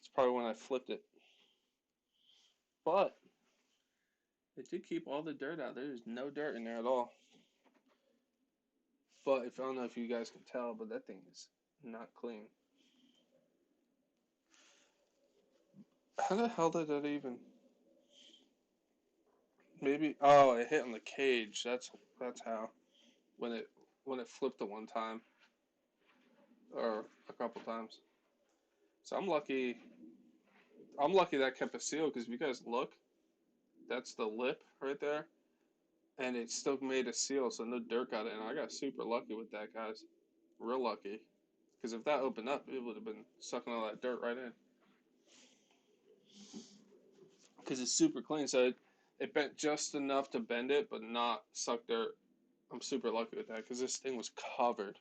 It's probably when I flipped it. But it did keep all the dirt out. There's no dirt in there at all. But if I don't know if you guys can tell, but that thing is not clean. How the hell did that even? Maybe it hit on the cage. That's how. When it when it flipped the one time or a couple times. So I'm lucky. I'm lucky that kept a seal because if you guys look, that's the lip right there, and it still made a seal, so no dirt got in. I got super lucky with that, guys. Real lucky. Because if that opened up, it would have been sucking all that dirt right in. Because it's super clean, so it bent just enough to bend it, but not suck dirt. I'm super lucky with that because this thing was covered.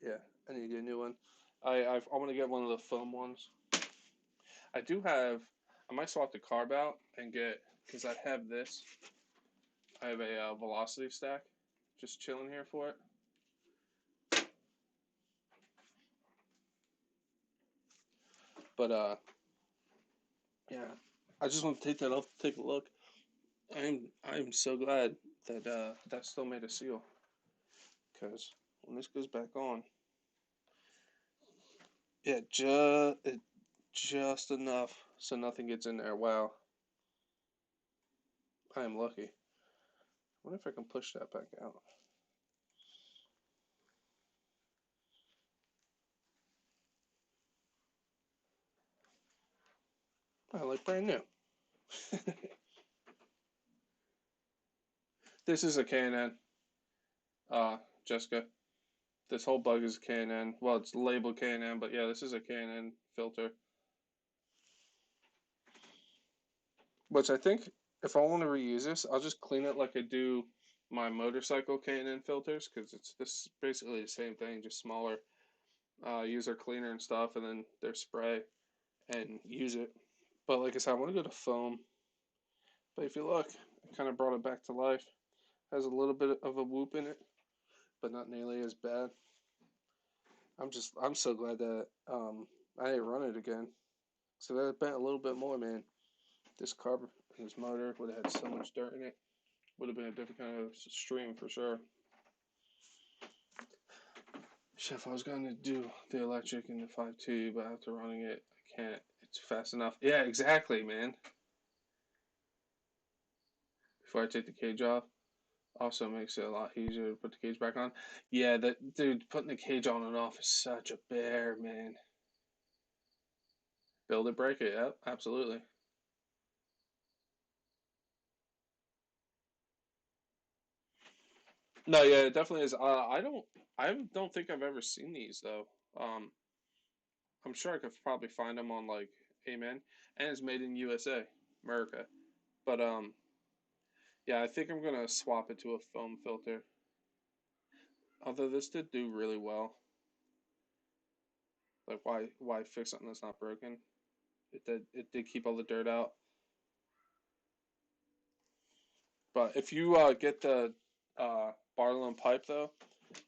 Yeah, I need to get a new one. I want to get one of the foam ones. I do have. I might swap the carb out and get because I have this. I have a velocity stack, just chilling here for it. But yeah, I just want to take that off, take a look. I'm so glad that that still made a seal because when this goes back on, yeah, just enough so nothing gets in there. Wow, I am lucky. I wonder if I can push that back out. I look brand new. This is a K&N, Jessica. This whole bug is K&N. Well, it's labeled K&N, but yeah, this is a K&N filter. Which I think if I want to reuse this, I'll just clean it like I do my motorcycle K&N filters because it's this basically the same thing, just smaller. Use their cleaner and stuff, and then their spray and use it. But like I said, I want to go to foam. But if you look, I kind of brought it back to life. Has a little bit of a whoop in it, but not nearly as bad. I'm so glad that I didn't run it again. So that bent a little bit more, man. This carb, this motor would have had so much dirt in it. Would have been a different kind of stream for sure. Chef, I was going to do the electric in the 5.2, but after running it, I can't. It's fast enough. Yeah, exactly, man. Before I take the cage off, also makes it a lot easier to put the cage back on. Yeah, that dude, putting the cage on and off is such a bear, man. Build it, break it. Yep, absolutely. No, yeah, it definitely is. I don't think I've ever seen these though. I'm sure I could probably find them on like Amen, and it's made in USA, America. But yeah, I think I'm gonna swap it to a foam filter. Although this did do really well. Like, why fix something that's not broken? It did keep all the dirt out. But if you get the Barlow pipe though,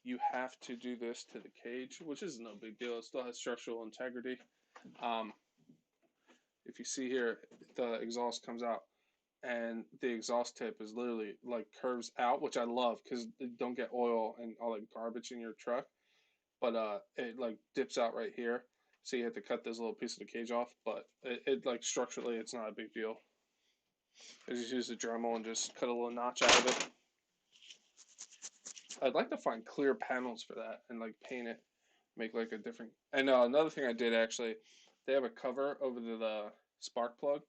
you have to do this to the cage, which is no big deal. It still has structural integrity. Um, if you see here, the exhaust comes out, and the exhaust tip is literally like curves out, which I love because you don't get oil and all that garbage in your truck. But it like dips out right here, so you have to cut this little piece of the cage off. But it like structurally, it's not a big deal. I just use the Dremel and just cut a little notch out of it. I'd like to find clear panels for that and like paint it, make like a different. And another thing I did actually, they have a cover over the spark plug.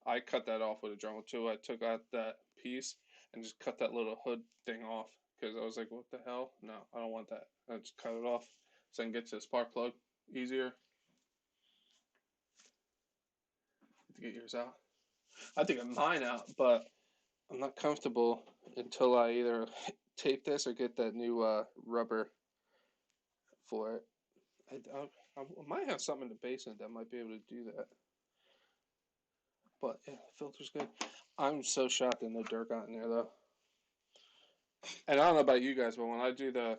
I cut that off with a Dremel too. I took out that piece and just cut that little hood thing off because I was like, what the hell? No, I don't want that. I just cut it off so I can get to the spark plug easier to get yours out. I think of mine out, but I'm not comfortable until I either tape this or get that new rubber for it. I might have something in the basement that might be able to do that. But yeah, the filter's good. I'm so shocked that no dirt got in there though. And I don't know about you guys, but when I do the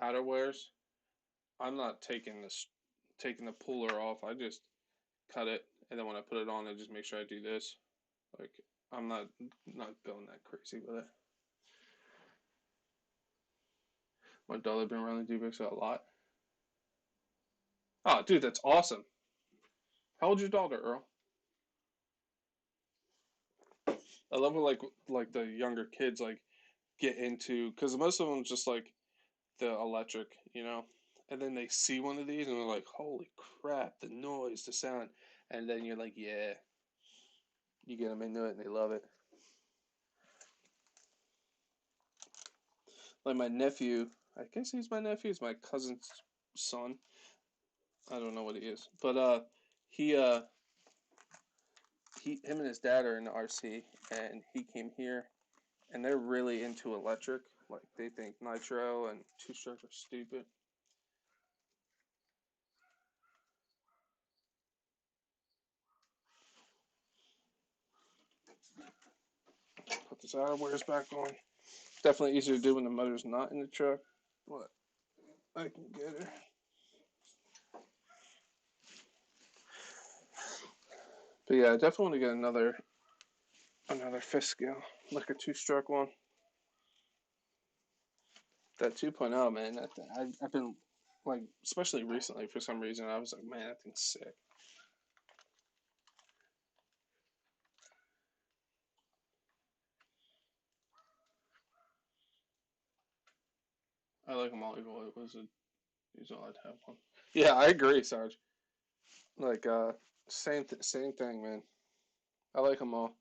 outerwears, I'm not taking the puller off. I just cut it, and then when I put it on, I just make sure I do this. Like I'm not going that crazy with it. My daughter been running Dubix a lot. Oh, dude, that's awesome. How old's your daughter, Earl? I love when like the younger kids like get into because most of them just like the electric, and then they see one of these and they're like, "Holy crap! The noise, the sound," and then you're like, "Yeah," you get them into it and they love it. Like my nephew, I guess he's my nephew. He's my cousin's son. I don't know what he is, but he him and his dad are in the RC, and he came here, and they're really into electric. Like they think nitro and two stroke are stupid. Put this outer wires back on. Definitely easier to do when the motor's not in the truck. But I can get her. But yeah, I definitely want to get another fifth scale, like a two-stroke one. That 2.0, man. I've been like, especially recently, for some reason, I was like, man, that thing's sick. I like them all equal. It was a usual I'd have one. Yeah, I agree, Sarge. Like, same thing, man. I like them all.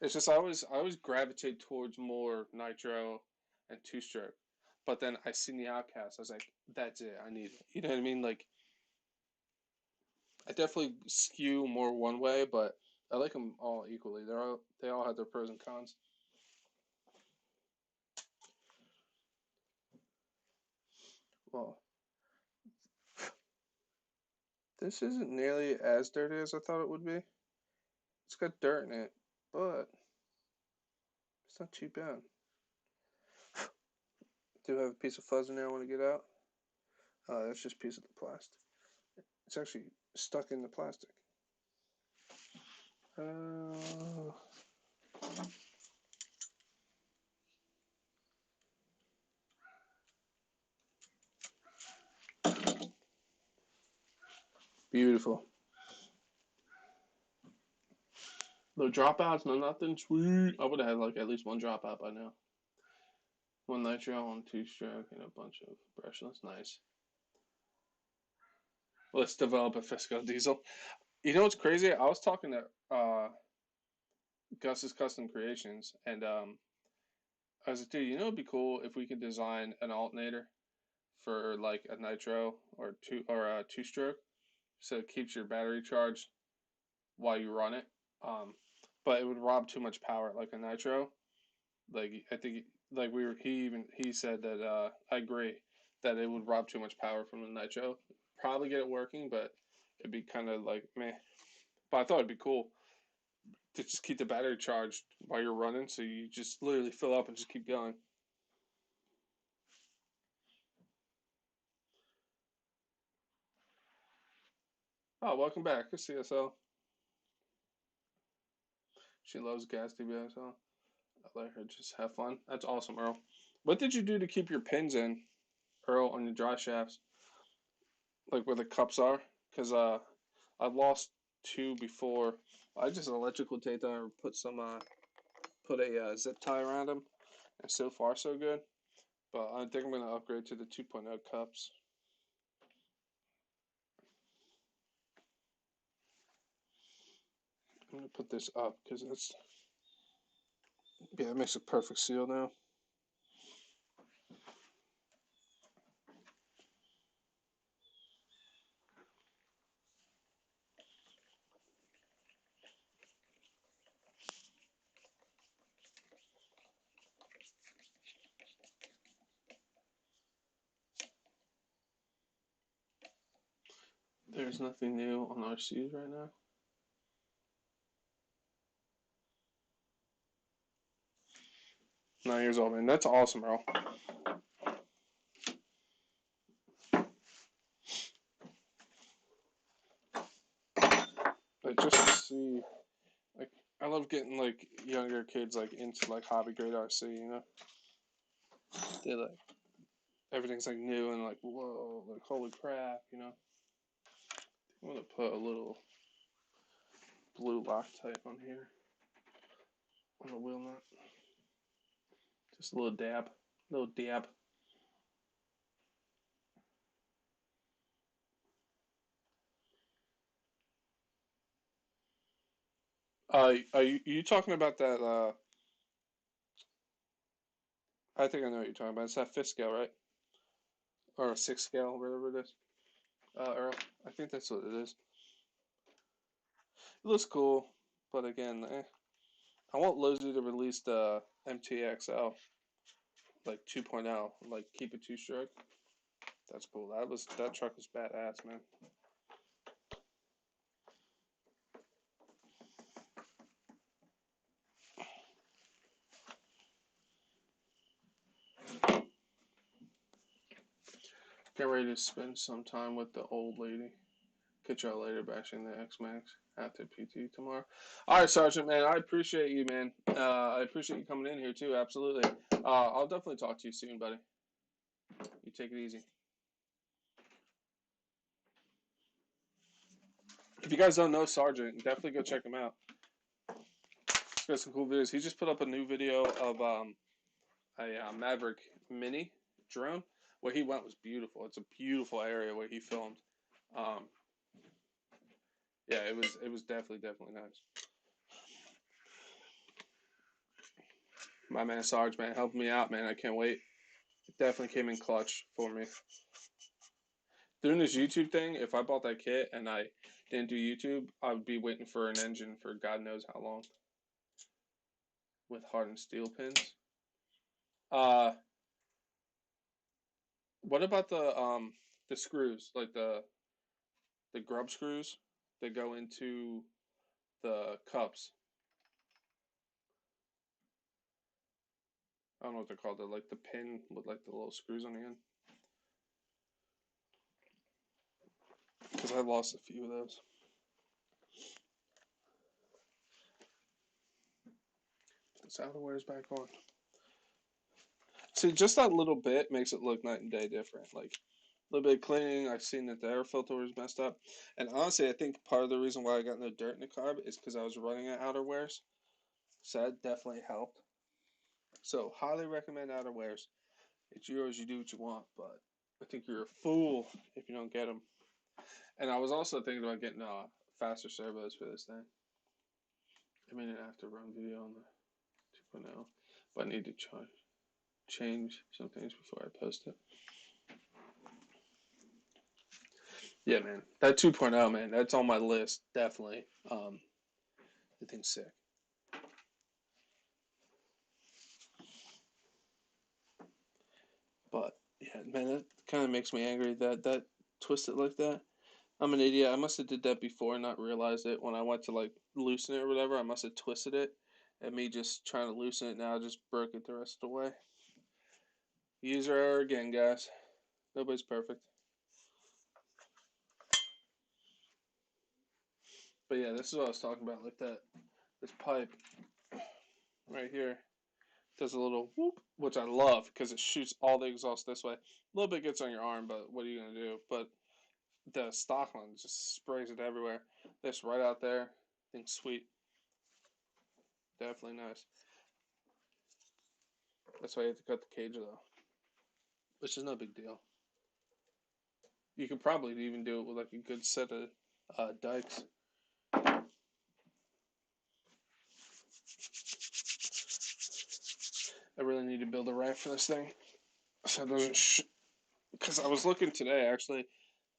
It's just I always gravitate towards more nitro and two stroke. But then I seen the Outcast. I was like, that's it. I need it. You know what I mean? Like I definitely skew more one way, but I like them all equally. They all have their pros and cons. Well, this isn't nearly as dirty as I thought it would be. It's got dirt in it, but it's not too bad. Do have a piece of fuzz in there I want to get out. That's just a piece of the plastic. It's actually stuck in the plastic. Uh, Beautiful. No dropouts, no nothing. Sweet. I would have had like at least one dropout by now. One nitro, one two stroke, and a bunch of brushless. Nice. Let's develop a Fisco diesel. You know what's crazy? I was talking to Gus's Custom Creations, and I was like, dude, you know, it'd be cool if we could design an alternator for like a nitro or a two stroke, so it keeps your battery charged while you run it. Um, but it would rob too much power like a nitro. Like I think like he said that I agree that it would rob too much power from the nitro. Probably get it working, but it'd be kind of like meh. But I thought it'd be cool to just keep the battery charged while you're running, so you just literally fill up and just keep going. Oh, welcome back, CSL. She loves gas DBSL. I let her just have fun. That's awesome, Earl. What did you do to keep your pins in, Earl, on your dry shafts? Like where the cups are? Because I lost two before. I just electrical taped them or put a zip tie around them, and so far so good. But I think I'm gonna upgrade to the 2.0 cups. I'm gonna put this up because it's it makes a perfect seal now. There's nothing new on RCs right now. 9 years old, man. That's awesome, Earl. Like just to see, like I love getting like younger kids like into like hobby grade RC. You know, they like everything's like new and like whoa, like holy crap. You know, I'm gonna put a little blue Loctite on here on the wheel nut. Just a little dab. Are you talking about that? I think I know what you're talking about. It's that fifth scale, right? Or a sixth scale, whatever it is. Earl, I think that's what it is. It looks cool, but again, I want Lozu to release the MTXL like 2.0, like keep it two stroke. That's cool. That truck was badass, man. Get ready to spend some time with the old lady. Catch y'all later, bashing the X Max after PT tomorrow. All right, Sergeant, man. I appreciate you, man. I appreciate you coming in here too. Absolutely. I'll definitely talk to you soon, buddy. You take it easy. If you guys don't know Sergeant, definitely go check him out. He's got some cool videos. He just put up a new video of a Maverick Mini drone. Where he went was beautiful. It's a beautiful area where he filmed. Um, yeah, it was definitely nice. My man Sarge, man, helping me out, man. I can't wait. It definitely came in clutch for me. Doing this YouTube thing, if I bought that kit and I didn't do YouTube, I would be waiting for an engine for God knows how long. With hardened steel pins. Uh, what about the screws, like the grub screws that go into the cups? I don't know what they're called. They're like the pin with like the little screws on the end. Because I lost a few of those. This outerwear's back on. See, just that little bit makes it look night and day different. Like a little bit of cleaning. I've seen that the air filter was messed up, and honestly, I think part of the reason why I got no dirt in the carb is because I was running at outerwears. So that definitely helped. So highly recommend outerwears. It's yours. You do what you want, but I think you're a fool if you don't get them. And I was also thinking about getting faster servos for this thing. I mean, I have to run video on the 2.0, but I need to charge. change some things before I post it. Yeah, man. That 2.0, man, that's on my list, definitely. The thing's sick. But yeah, man, that kind of makes me angry that twisted like that. I'm an idiot. I must have did that before and not realized it when I went to like loosen it or whatever. I must have twisted it, and me just trying to loosen it now just broke it the rest of the way. User error again, guys. Nobody's perfect. But yeah, this is what I was talking about. Like that, this pipe right here does a little whoop, which I love because it shoots all the exhaust this way. A little bit gets on your arm, but what are you gonna do? But the stock one just sprays it everywhere. This right out there, thing's sweet. Definitely nice. That's why you have to cut the cage though, which is no big deal. You could probably even do it with like a good set of dikes. I really need to build a ramp for this thing, so it doesn't. Because I was looking today, actually.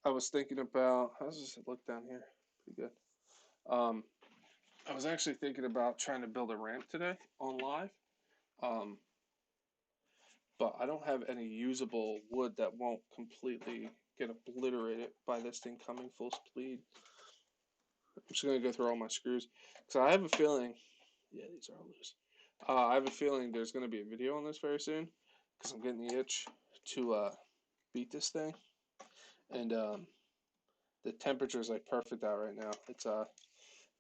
I was thinking about how does this look down here? Pretty good. I was actually thinking about trying to build a ramp today on live. Um, but I don't have any usable wood that won't completely get obliterated by this thing coming full speed. I'm just gonna go through all my screws because I have a feeling. Yeah, these are all loose. I have a feeling there's gonna be a video on this very soon because I'm getting the itch to beat this thing, and the temperature is like perfect out right now. It's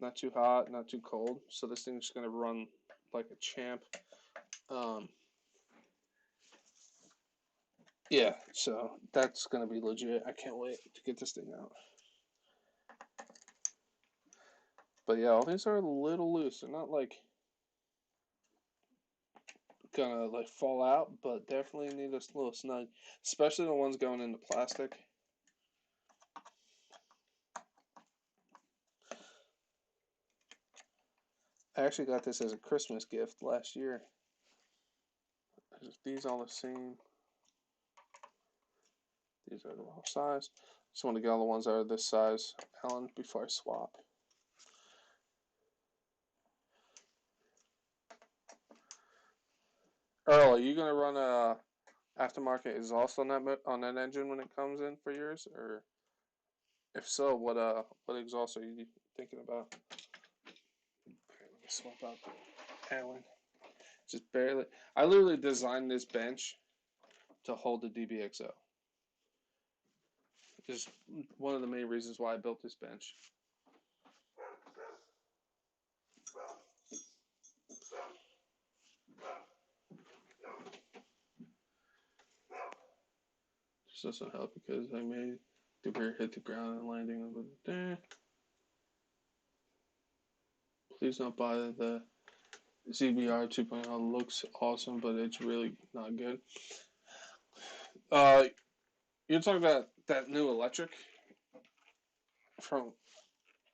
not too hot, not too cold, so this thing's just gonna run like a champ. Um, yeah, so that's gonna be legit. I can't wait to get this thing out. But yeah, all these are a little loose. They're not like gonna like fall out, but definitely need a little snug, especially the ones going into plastic. I actually got this as a Christmas gift last year. These all the same. These are the wrong size. Just want to get all the ones that are this size, Alan, before I swap. Earl, are you gonna run a aftermarket exhaust on that engine when it comes in for yours, or if so, what exhaust are you thinking about? Okay, let me swap out the Alan. Just barely. I literally designed this bench to hold the DBXO. Just one of the main reasons why I built this bench. This doesn't help because I made the rear hit the ground and landing over there. Please don't buy the ZBR 2.0. Looks awesome, but it's really not good. You're talking about that new electric from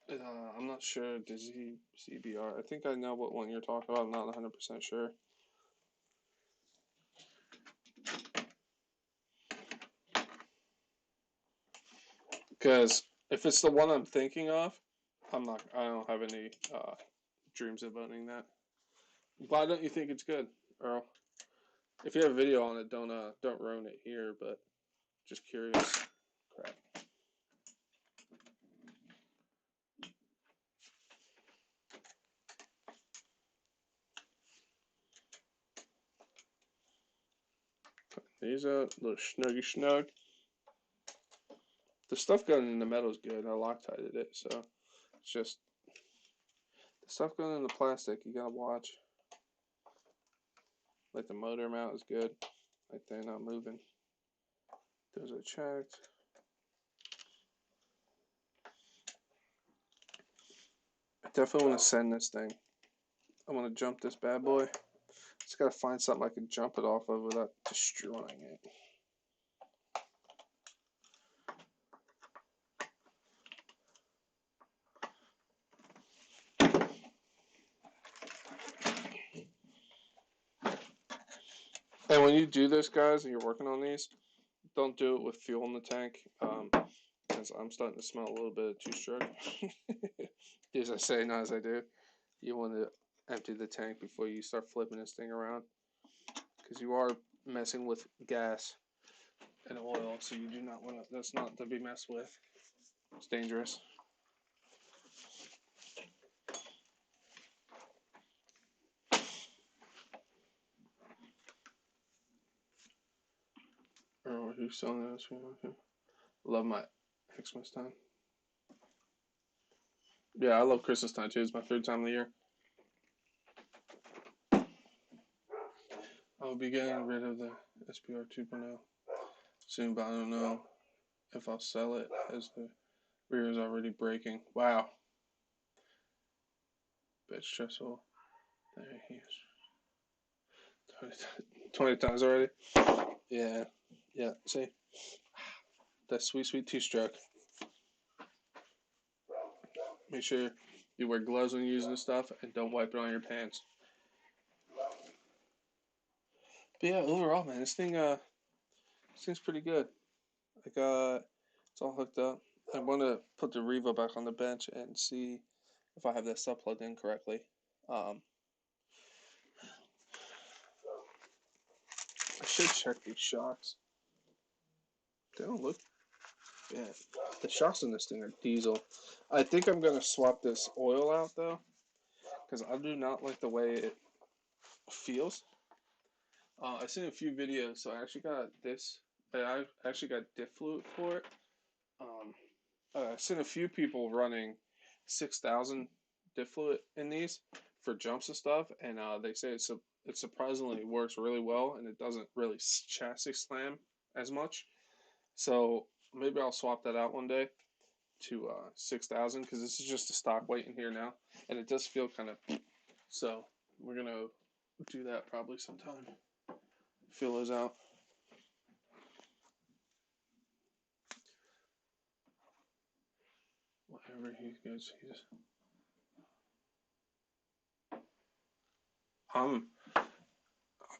I'm not sure the ZBR. I think I know what one you're talking about. I'm not 100% sure. Because if it's the one I'm thinking of, I'm not. I don't have any dreams of owning that. Why don't you think it's good, Earl? If you have a video on it, don't ruin it here. But just curious. Crap. These are little snuggy snug. The stuff going in the metal is good. I Loctited it, so it's just the stuff going in the plastic. You gotta watch. Like the motor mount is good. Like they're not moving. Those are checked. I definitely want to send this thing. I want to jump this bad boy. Just gotta find something I can jump it off of without destroying it. And when you do this, guys, and you're working on these, don't do it with fuel in the tank. Because I'm starting to smell a little bit of two-stroke. As I say, not as I do. You want to empty the tank before you start flipping this thing around. Because you are messing with gas and oil, so you do not want to, that's not to be messed with. It's dangerous. Oh, who's selling this one? Love my Xmas time. Yeah, I love Christmas time too. It's my favorite time of the year. I'll be getting rid of the SPR 2.0 soon, but I don't know if I'll sell it as the rear is already breaking. Wow. Bit stressful. There he is. 20 times already? Yeah. Yeah, see? That sweet, sweet two-stroke. Make sure you wear gloves when you're using this stuff and don't wipe it on your pants. But yeah, overall, man, this thing's pretty good. Like, it's all hooked up. I want to put the Revo back on the bench and see if I have that stuff plugged in correctly. I should check these shocks. They don't look. Yeah, the shocks in this thing are diesel. I think I'm gonna swap this oil out though, because I do not like the way it feels. I've seen a few videos, so I actually got this. I actually got diff fluid for it. Um, I've seen a few people running 6,000 diff fluid in these for jumps and stuff, and they say it surprisingly works really well, and it doesn't really chassis slam as much. So maybe I'll swap that out one day to 6,000 because this is just a stock weight in here now, and it does feel kind of. So we're gonna do that probably sometime. Fill those out. Whatever he goes, he's.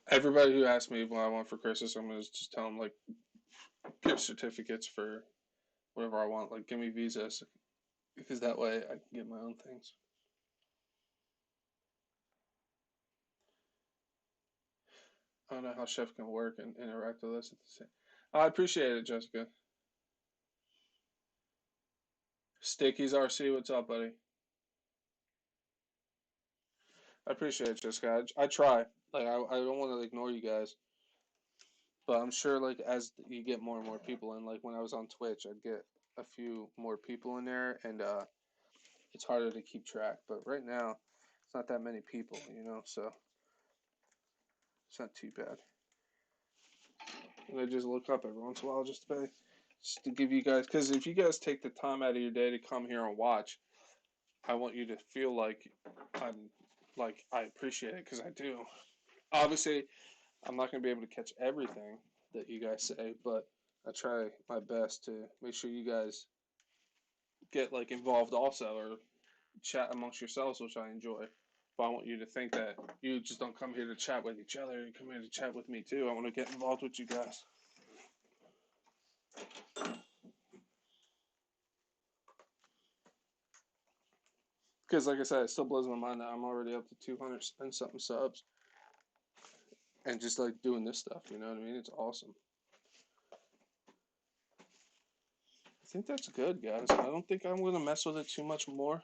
Everybody who asks me what I want for Christmas, I'm gonna just tell them like gift certificates for whatever I want. Like give me visas because that way I can get my own things. I don't know how Chef can work and interact with us at the same. I appreciate it, Jessica. Stickies RC, what's up, buddy? I appreciate it, Jessica. I try. Like I don't want to ignore you guys, but I'm sure like as you get more and more people in, like when I was on Twitch, I'd get a few more people in there, and it's harder to keep track. But right now, it's not that many people, so it's not too bad. And I just look up every once in a while just to give you guys, because if you guys take the time out of your day to come here and watch, I want you to feel like I'm I appreciate it because I do. Obviously, I'm not going to be able to catch everything that you guys say, but I try my best to make sure you guys get like involved also or chat amongst yourselves, which I enjoy. But I want you to think that you just don't come here to chat with each other. You come here to chat with me too. I want to get involved with you guys. Because, like I said, it still blows my mind that I'm already up to 200 and something subs. And just like doing this stuff, you know what I mean? It's awesome. I think that's good, guys. I don't think I'm going to mess with it too much more.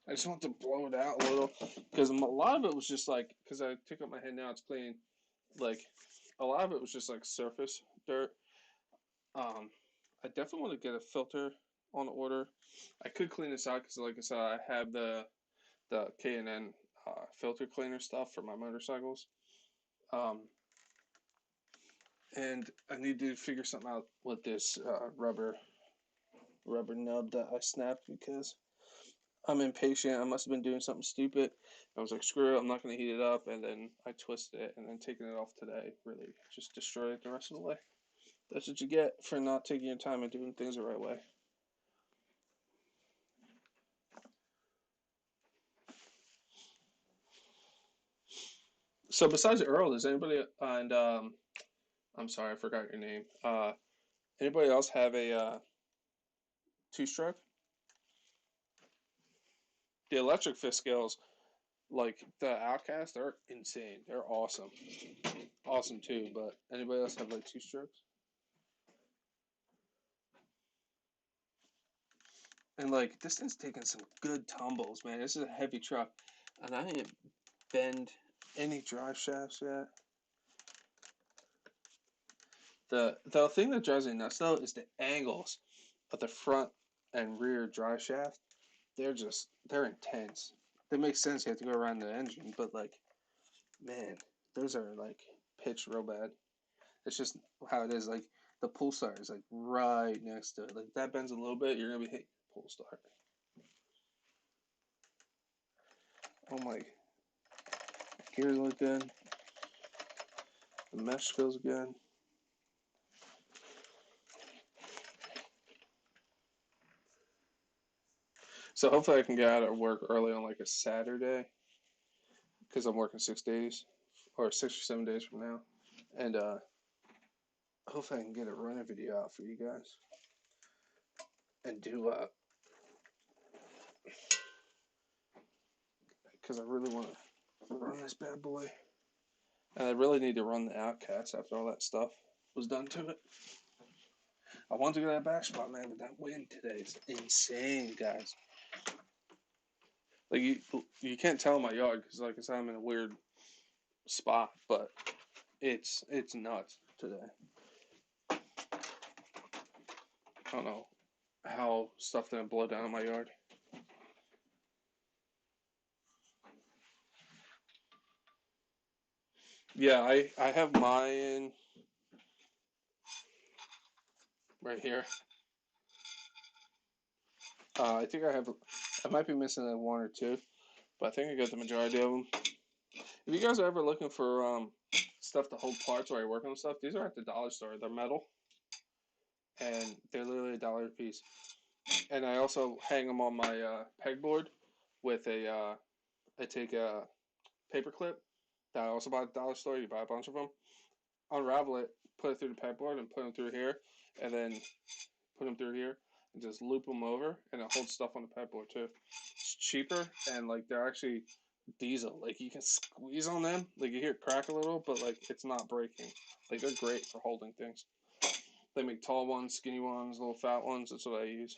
I just want to blow it out a little. Because a lot of it was just like, because I took up my head now, it's clean. Like, a lot of it was just like surface dirt. I definitely want to get a filter on order. I could clean this out because, like I said, I have the K&N filter cleaner stuff for my motorcycles. And I need to figure something out with this rubber nub that I snapped because I'm impatient. I must have been doing something stupid. I was like, screw it, I'm not going to heat it up. And then I twisted it, and then taking it off today really just destroyed it the rest of the way. That's what you get for not taking your time and doing things the right way. So besides Earl, does anybody and I'm sorry, I forgot your name. Anybody else have a two-stroke? The electric fifth scales, like the Outcast, are insane. They're awesome, awesome too. But anybody else have like two strokes? And like this thing's taking some good tumbles, man. This is a heavy truck, and I didn't bend any drive shafts yet. The thing that drives me nuts though is the angles of the front and rear drive shaft. They're intense. That makes sense. You have to go around the engine, but like, man, those are like pitched real bad. It's just how it is. Like the pull start is like right next to it. Like if that bends a little bit, you're gonna be hitting pull start. Oh my, gears look good. The mesh feels good. So hopefully I can get out of work early on like a Saturday because I'm working 6 days or 6 or 7 days from now, and hopefully I can get a running video out for you guys and do because I really want to run this bad boy, and I really need to run the Outcast after all that stuff was done to it. I want to go to that back spot, man, but that wind today is insane, guys. Like you can't tell my yard because, like I said, I'm in a weird spot, but it's nuts today. I don't know how stuff didn't blow down in my yard. Yeah, I have mine right here. I think I might be missing a one or two, but I think I got the majority of them. If you guys are ever looking for stuff to hold parts while you're working on stuff, these are at the dollar store. They're metal, and they're literally $1 a piece. And I also hang them on my pegboard with a I take a paper clip that I also buy at the dollar store. You buy a bunch of them, unravel it, put it through the pegboard, and put them through here, and then put them through here, and just loop them over, and it holds stuff on the pegboard too. It's cheaper, and like they're actually diesel. Like you can squeeze on them, like you hear it crack a little, but like it's not breaking. Like they're great for holding things. They make tall ones, skinny ones, little fat ones. That's what I use.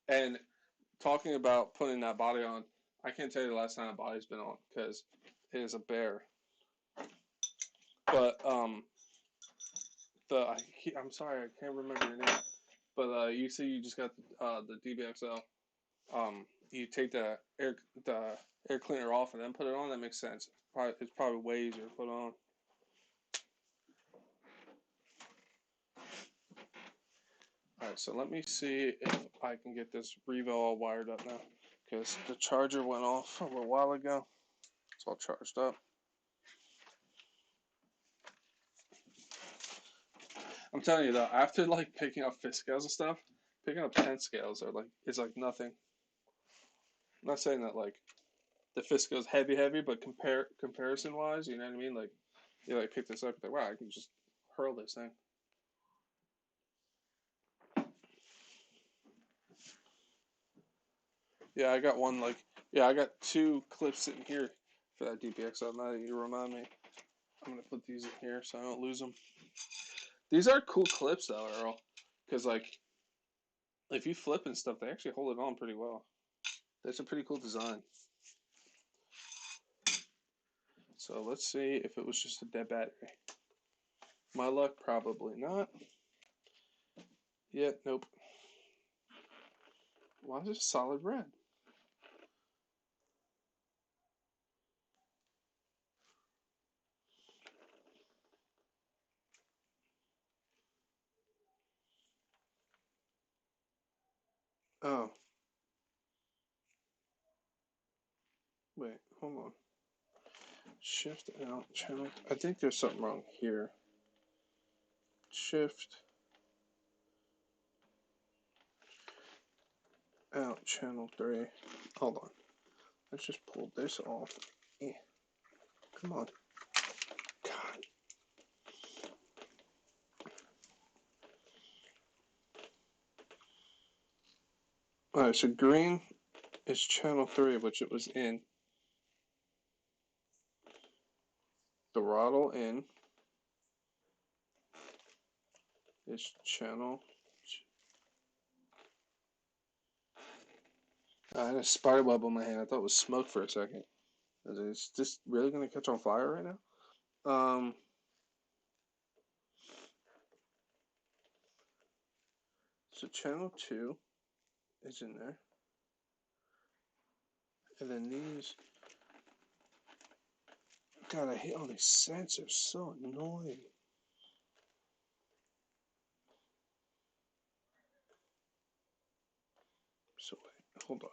And talking about putting that body on, I can't tell you the last time a body's been on because it is a bear. But I'm sorry, I can't remember your name. But you see, you just got the DBXL. You take the air cleaner off and then put it on. That makes sense. It's probably way easier to put on. All right, so let me see if I can get this Revo all wired up now, because the charger went off a little while ago. It's all charged up. I'm telling you though, after like picking up fifth scales and stuff, picking up 10 scales are like is like nothing. I'm not saying that like the fifth scale's heavy, but comparison wise, you know what I mean? Like you like pick this up, like wow, I can just hurl this thing. Yeah, I got one like I got two clips sitting here for that DPXL. Now that you remind me, I'm gonna put these in here so I don't lose them. These are cool clips though, Earl, because like if you flip and stuff, they actually hold it on pretty well. That's a pretty cool design. So let's see if it was just a dead battery. My luck, probably not. Yeah, nope. Why is it solid red? Oh, wait, hold on. Shift out channel. I think there's something wrong here. Shift out channel 3. Hold on. Let's just pull this off. Yeah. Come on. God. Alright, so green is channel 3, which it was in. Throttle in is channel. I had a spider web on my hand. I thought it was smoke for a second. Is this really going to catch on fire right now? So channel 2 is in there. And then these. God, I hate all these sensors. So annoying. So wait, hold on.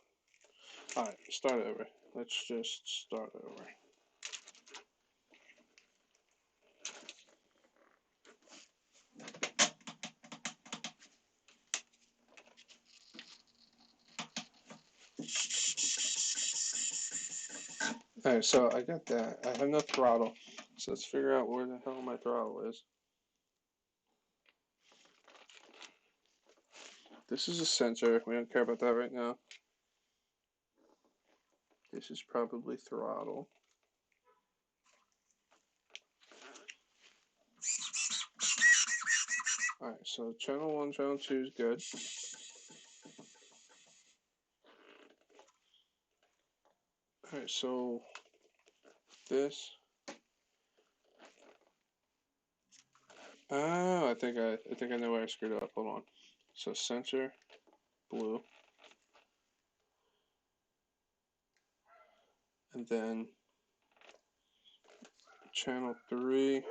Alright, start over. Let's just start over. Alright, so I got that. I have no throttle. So let's figure out where the hell my throttle is. This is a sensor. We don't care about that right now. This is probably throttle. Alright, so channel 1, channel 2 is good. Alright, so this. Oh, I think I know where I screwed up. Hold on. So sensor blue. And then channel 3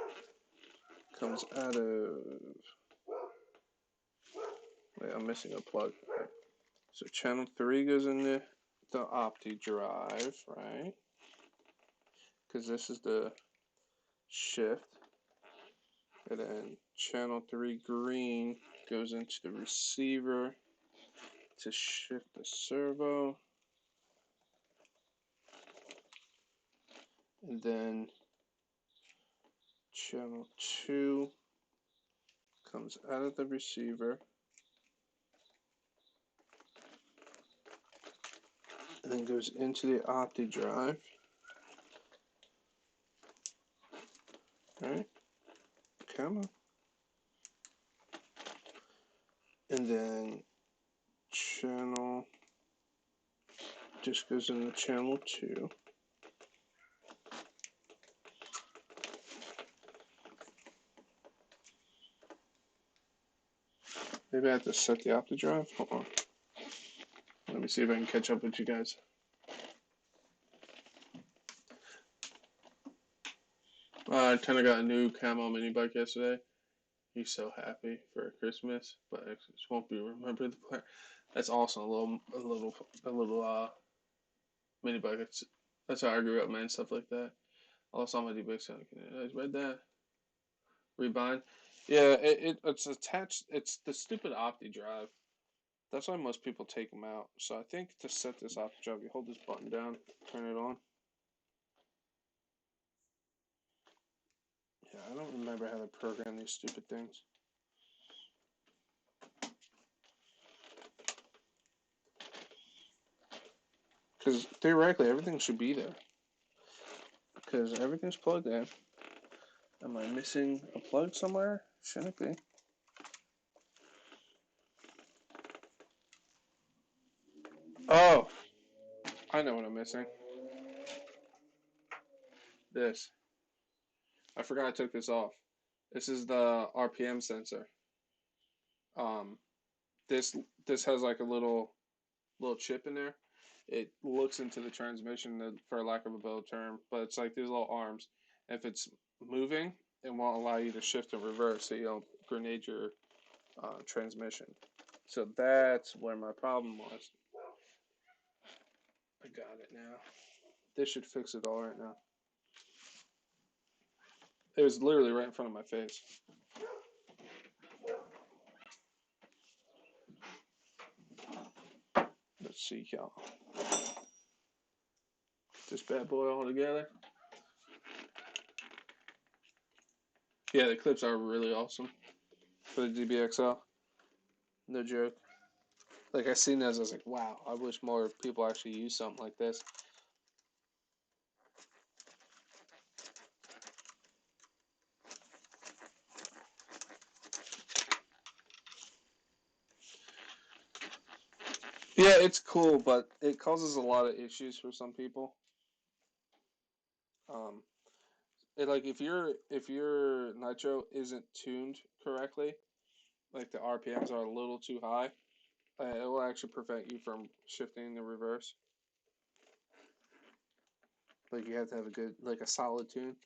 comes out of. Wait, I'm missing a plug. Right. So channel 3 goes in the Opti drive, right? Because this is the shift. And then channel 3 green goes into the receiver to shift the servo. And then channel 2 comes out of the receiver. And then goes into the Opti drive. Alright. Come on. And then channel just goes into channel 2. Maybe I have to set the Opti drive. Hold on. Let me see if I can catch up with you guys. I kind of got a new camo mini bike yesterday. He's so happy for Christmas, but I just won't be remember the part. That's awesome. A little mini bike. That's how I grew up, man. Stuff like that. Also, on my D-Bike Sonic. I read that. Rebind. Yeah, it's attached. It's the stupid Opti drive. That's why most people take them out. So I think to set this Opti drive, you hold this button down, turn it on. Yeah, I don't remember how to program these stupid things. Because theoretically, everything should be there. Because everything's plugged in. Am I missing a plug somewhere? Shouldn't be. Oh! I know what I'm missing. This. I forgot I took this off. This is the RPM sensor. Um, this has like a little chip in there. It looks into the transmission, for lack of a better term, but it's like these little arms. If it's moving, it won't allow you to shift and reverse, so you don't grenade your transmission. So that's where my problem was. I got it now. This should fix it all right now. It was literally right in front of my face. Let's see, y'all. this bad boy all together. Yeah, the clips are really awesome for the DBXL. No joke. Like, I seen those, I was like, wow, I wish more people actually use something like this. Yeah, it's cool, but it causes a lot of issues for some people. Like if your nitro isn't tuned correctly, like the RPMs are a little too high, it will actually prevent you from shifting the reverse. Like you have to have a good, like a solid tune.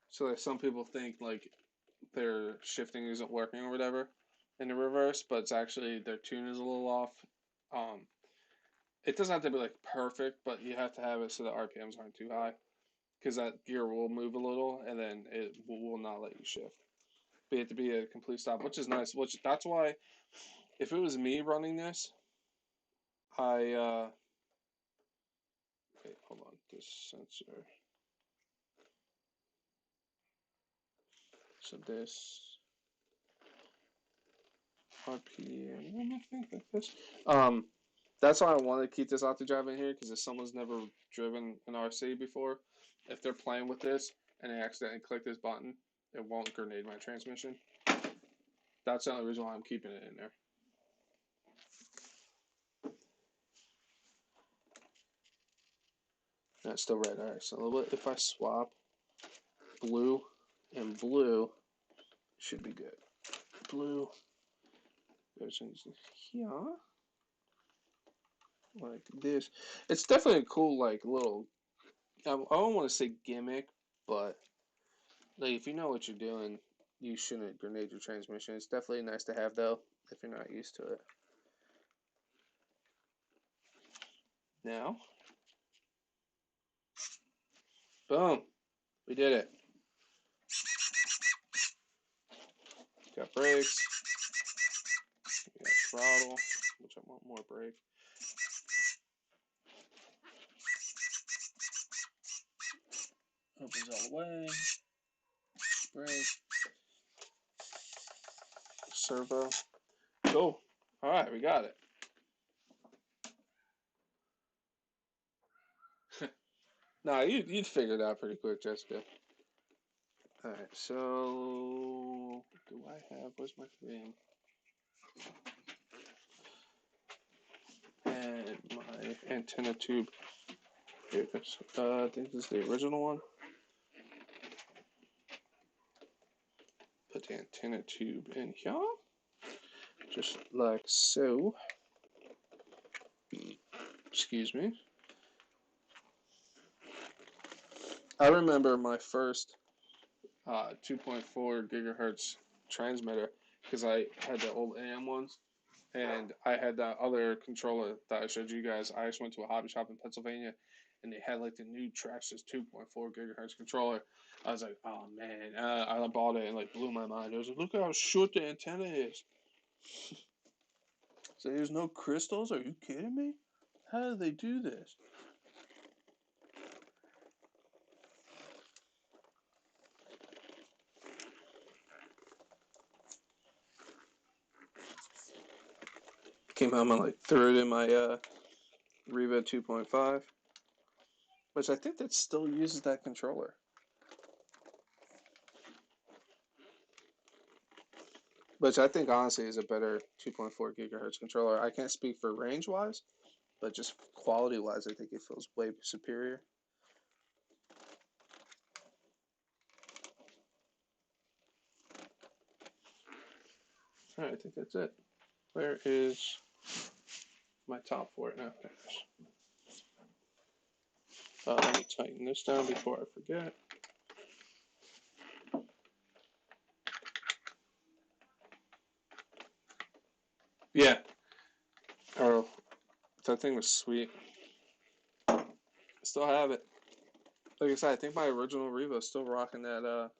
So like some people think like their shifting isn't working or whatever in the reverse, but it's actually their tune is a little off. Um, it doesn't have to be like perfect, but you have to have it so the RPMs aren't too high, because that gear will move a little and then it will not let you shift. But you have to be a complete stop, which is nice. Which that's why, if it was me running this, I wait, hold on, this sensor. So this RPM, I think like this. That's why I want to keep this auto drive in here, because if someone's never driven an RC before, if they're playing with this and they accidentally click this button, it won't grenade my transmission. That's the only reason why I'm keeping it in there. That's still red. Alright, so if I swap blue and blue, should be good. Blue goes in here, like this. It's definitely a cool, like, little, I don't want to say gimmick, but like if you know what you're doing, you shouldn't grenade your transmission. It's definitely nice to have, though, if you're not used to it. Now, boom, we did it. Got brakes, we got throttle, which I want more brake. Opens all the way, brake, servo. Cool. All right, we got it. Nah, you'd figure it out pretty quick, Jessica. All right, so do I have? Where's my thing? And my antenna tube. Here it goes. I think this is the original one. Put the antenna tube in here, just like so. Excuse me. I remember my first 2.4 gigahertz transmitter, because I had the old AM ones, and I had that other controller that I showed you guys. I just went to a hobby shop in Pennsylvania, and they had like the new Traxxas 2.4 gigahertz controller. I was like, oh man, I bought it and like blew my mind. I was like, look how short the antenna is. So there's no crystals? Are you kidding me? How do they do this? Came home and like threw it in my Riva 2.5, which I think that still uses that controller. Which I think honestly is a better 2.4 gigahertz controller. I can't speak for range wise, but just quality wise, I think it feels way superior. Alright, I think that's it. Where is my top for it now? Let me tighten this down before I forget. Yeah. Oh, that thing was sweet. I still have it. Like I said, I think my original Revo is still rocking that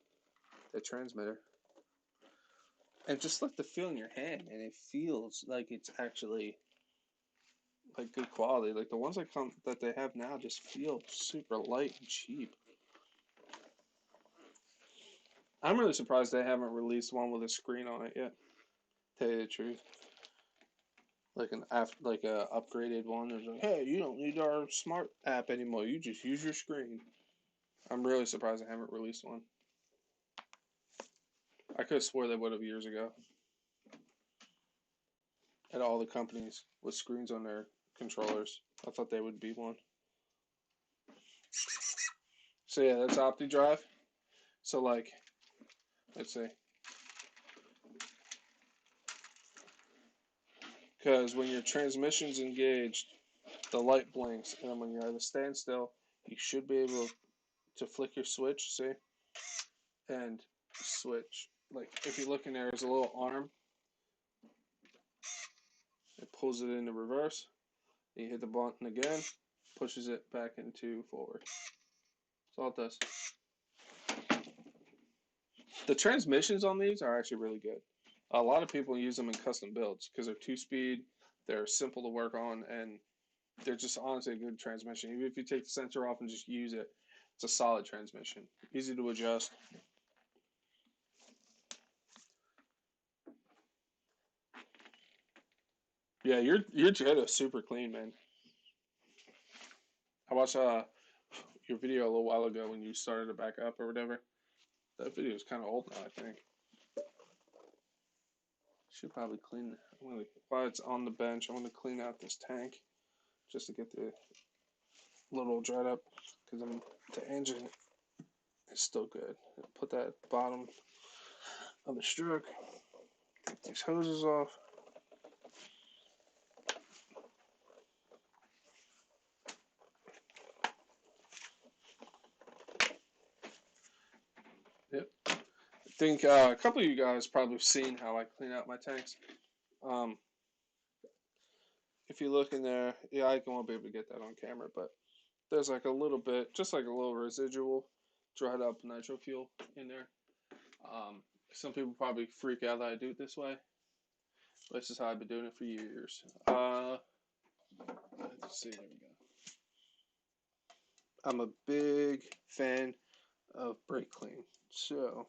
transmitter. And just like the feel in your hand, and it feels like it's actually like good quality. Like the ones that they have now just feel super light and cheap. I'm really surprised they haven't released one with a screen on it yet. Tell you the truth, like a upgraded one. It's like, hey, you don't need our smart app anymore. You just use your screen. I'm really surprised they haven't released one. I could have swore they would have years ago. At all the companies with screens on their controllers, I thought they would be one. So yeah, that's OptiDrive. So like, let's see, because when your transmission's engaged, the light blinks, and then when you're at a standstill, you should be able to flick your switch, see, and switch. Like if you look in there, there's a little arm. It pulls it into reverse. You hit the button again, pushes it back into forward. That's all it does. The transmissions on these are actually really good. A lot of people use them in custom builds because they're 2-speed, they're simple to work on, and they're just honestly a good transmission. Even if you take the sensor off and just use it, it's a solid transmission. Easy to adjust. Yeah, your Jetta is super clean, man. I watched your video a little while ago when you started to back up or whatever. That video is kind of old now, I think. Should probably clean. While it's on the bench, I'm gonna clean out this tank just to get the little dried up because the engine is still good. Put that at the bottom of the stroke. Take these hoses off. Yep. I think a couple of you guys probably have seen how I clean out my tanks. Um, if you look in there, yeah, I won't be able to get that on camera, but there's like a little bit, just like a little residual dried up nitro fuel in there. Some people probably freak out that I do it this way, but this is how I've been doing it for years. Let's see, there we go. I'm a big fan of brake clean, so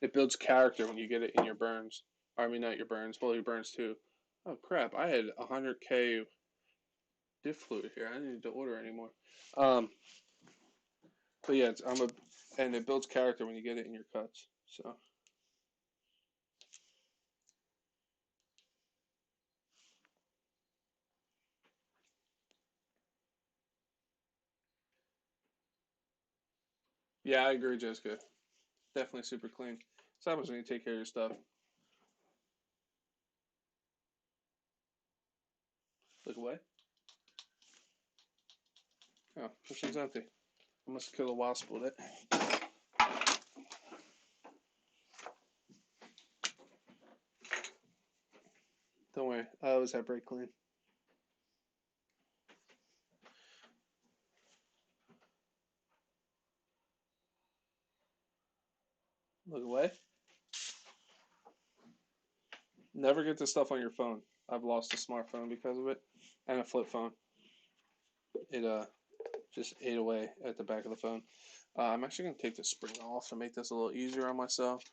it builds character when you get it in your burns. I mean, not your burns, well, your burns too. Oh crap! I had 100K diff fluid here. I didn't need to order anymore. Um, but yeah, and it builds character when you get it in your cuts. So yeah, I agree, Jessica. Definitely super clean. So happens when you take care of your stuff. Look away. Oh, this one's empty. I must kill a wasp with it. Don't worry, I always have brake clean. Look away. Never get this stuff on your phone. I've lost a smartphone because of it, and a flip phone. It just ate away at the back of the phone. I'm actually gonna take the spring off to make this a little easier on myself.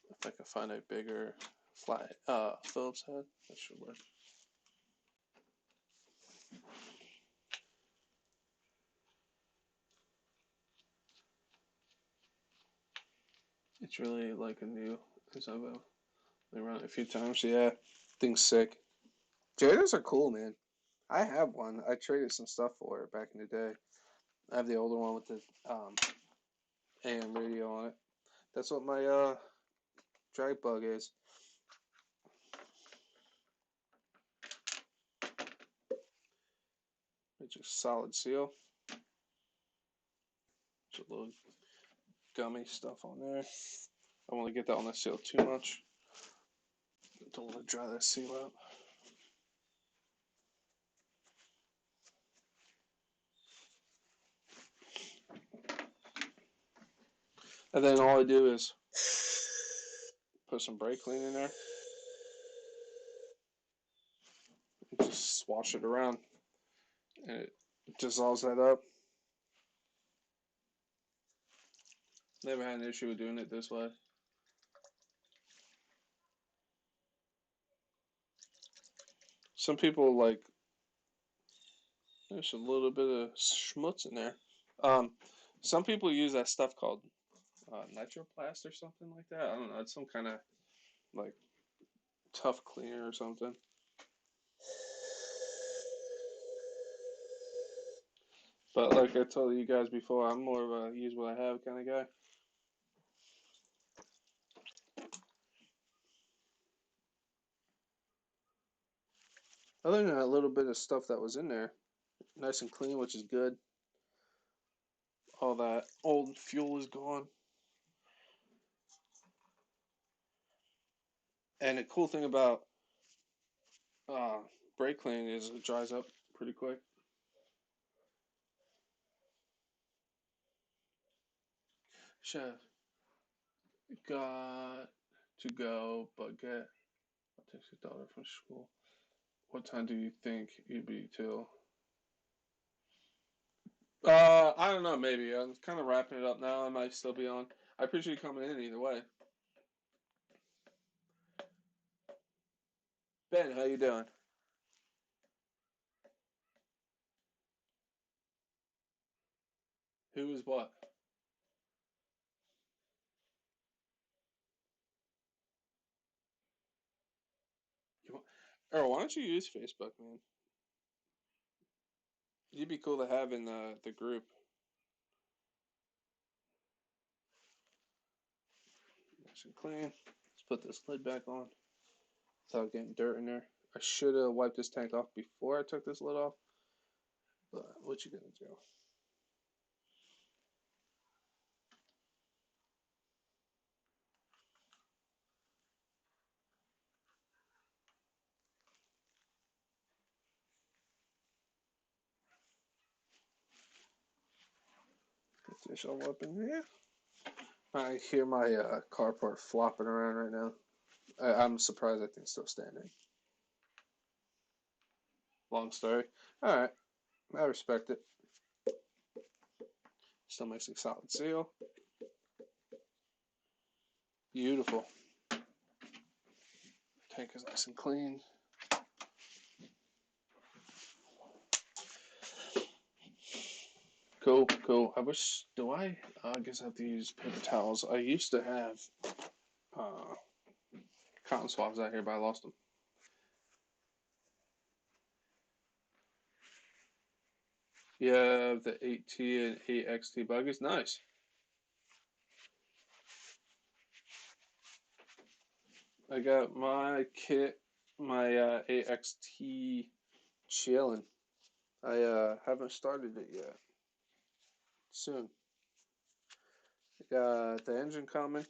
If I can find a bigger flat Phillips head, that should work. It's really like a new, because I've run it a few times. Yeah, thing's sick. Jadas are cool, man. I have one. I traded some stuff for it back in the day. I have the older one with the AM radio on it. That's what my drag bug is. It's just solid seal. Just a little gummy stuff on there. I don't want to get that on the seal too much. Don't want to dry that seal out. And then all I do is put some brake clean in there. just wash it around and it dissolves that up. Never had an issue with doing it this way. Some people like there's a little bit of schmutz in there. Um, some people use that stuff called nitroplast or something like that. I don't know. It's some kind of like tough cleaner or something. But like I told you guys before, I'm more of a use what I have kind of guy. Other than that little bit of stuff that was in there, nice and clean, which is good. All that old fuel is gone. And the cool thing about uh, brake cleaning is it dries up pretty quick. Chef, got to go, but get takes his daughter from school. What time do you think you'd be till? I don't know. Maybe I'm kind of wrapping it up now. I might still be on. I appreciate you coming in either way. Ben, how you doing? Who is what? You want, or why don't you use Facebook, man? You'd be cool to have in the group. Nice and clean. Let's put this lid back on without getting dirt in there. I should have wiped this tank off before I took this lid off, but what you gonna do? Get this all up in here. I hear my carport flopping around right now. I'm surprised that thing's still standing. Long story. All right, I respect it. Still makes a solid seal. Beautiful. Tank is nice and clean. Cool, cool. I wish. Do I? I guess I have to use paper towels. I used to have uh, cotton swabs out here, but I lost them. Yeah, the 8T and 8XT bug is nice. I got my kit, my 8XT chilling. I haven't started it yet. Soon. I got the engine coming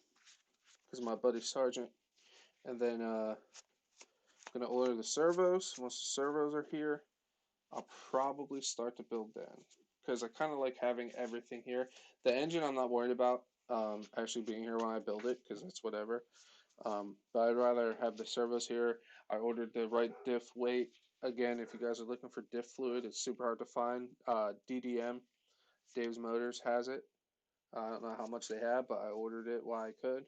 because my buddy Sergeant, and then I'm gonna order the servos. Once the servos are here, I'll probably start to build them because I kind of like having everything here. The engine I'm not worried about actually being here when I build it because it's whatever. But I'd rather have the servos here. I ordered the right diff weight. Again, if you guys are looking for diff fluid, it's super hard to find. DDM, Dave's Motors, has it. I don't know how much they have, but I ordered it while I could.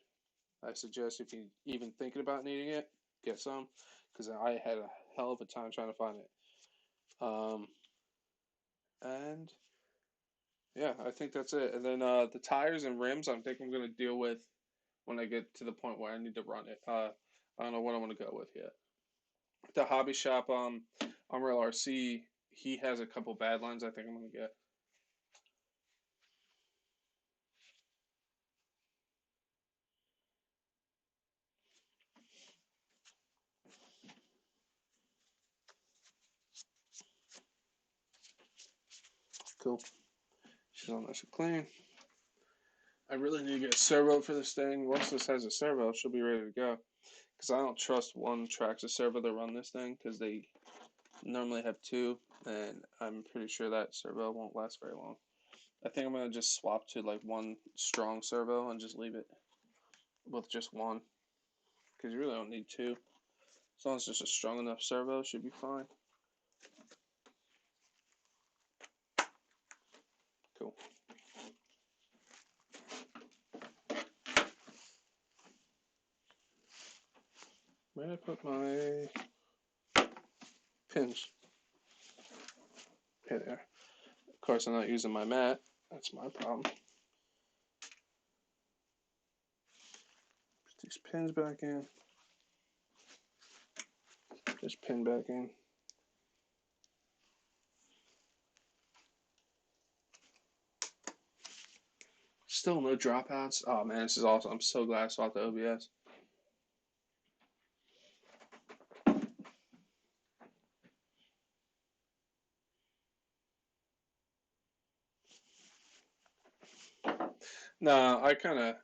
I suggest if you even thinking about needing it, get some because I had a hell of a time trying to find it. Um, and yeah, I think that's it. And then the tires and rims, I think I'm gonna deal with when I get to the point where I need to run it. I don't know what I want to go with yet. The hobby shop, Unreal RC, he has a couple bad lines. I think I'm gonna get. Cool. She's all nice and clean. I really need to get a servo for this thing. Once this has a servo, she'll be ready to go. Because I don't trust one Traxxas servo to run this thing because they normally have two, and I'm pretty sure that servo won't last very long. I think I'm gonna just swap to like one strong servo and just leave it with just one because you really don't need two. As long as it's just a strong enough servo, should be fine. Cool. Where did I put my pins? Okay, there. Of course, I'm not using my mat. That's my problem. Put these pins back in. This pin back in. Still no dropouts. Oh man, this is awesome. I'm so glad I swapped the OBS. No, I kind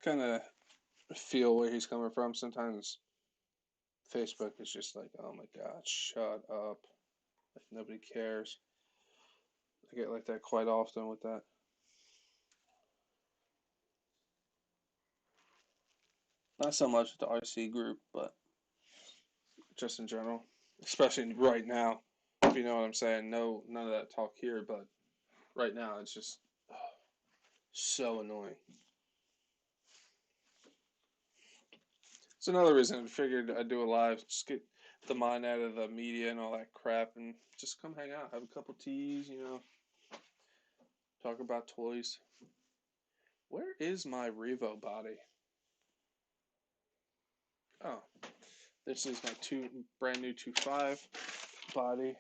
of feel where he's coming from. Sometimes Facebook is just like, oh my god, shut up. Like nobody cares. I get like that quite often with that. Not so much with the RC group, but just in general, especially right now. If you know what I'm saying. No, none of that talk here, but right now it's just so annoying. It's another reason I figured I'd do a live, just get the mind out of the media and all that crap, and just come hang out, have a couple teas, talk about toys. Where is my Revo body? Oh, this is my brand new 2.5 body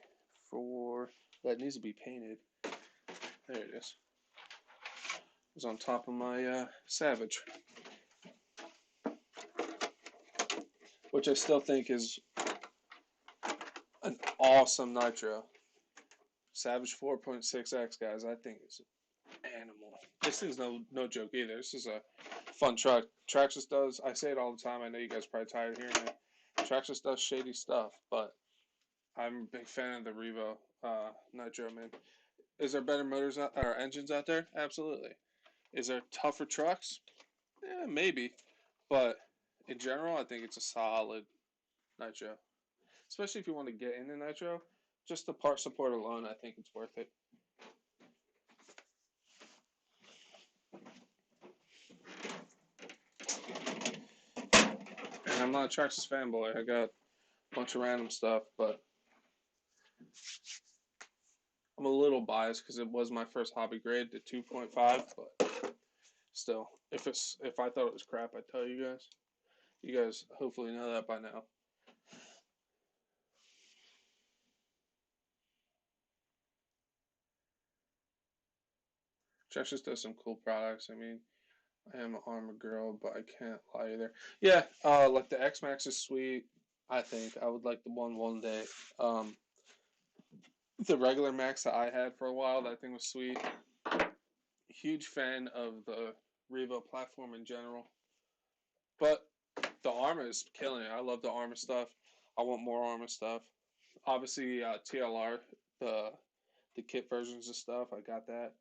for that needs to be painted. There it is. It's on top of my Savage, which I still think is an awesome nitro. Savage 4.6X, guys, I think it's an animal. This thing's no joke either. This is a fun truck. Traxxas does, I say it all the time, I know you guys are probably tired of hearing it. Traxxas does shady stuff, but I'm a big fan of the Revo Nitro, man. Is there better motors or engines out there? Absolutely. Is there tougher trucks? Yeah, maybe. But in general, I think it's a solid Nitro. Especially if you want to get into Nitro. Just the part support alone, I think it's worth it. And I'm not a Traxxas fanboy. I got a bunch of random stuff, but I'm a little biased because it was my first hobby grade, the 2.5, but still, if I thought it was crap, I'd tell you guys. You guys hopefully know that by now. Traxxas does some cool products. I mean, I am an Armor girl, but I can't lie either. Yeah, like the X Max is sweet. I think I would like the one day. The regular Max that I had for a while, that thing was sweet. Huge fan of the Revo platform in general, but the Armor is killing it. I love the Armor stuff. I want more Armor stuff. Obviously, TLR, the kit versions of stuff. I got that.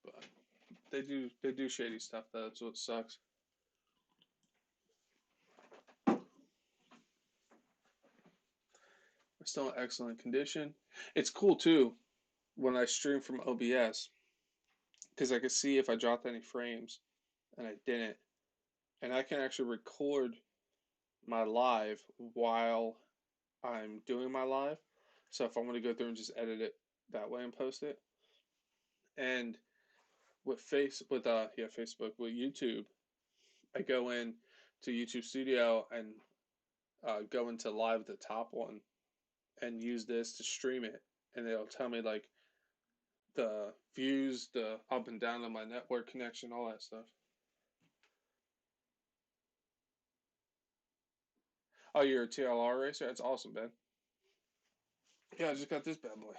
But they do shady stuff though. That's what sucks. It's still in excellent condition. It's cool too when I stream from OBS because I can see if I dropped any frames and I didn't, and I can actually record my live while I'm doing my live. So if I want to go through and just edit it that way and post it, and Facebook with YouTube, I go in to YouTube Studio and go into live the top one and use this to stream it, and it'll tell me like the views, the up and down on my network connection, all that stuff. Oh, you're a TLR racer? That's awesome, Ben. Yeah, I just got this bad boy.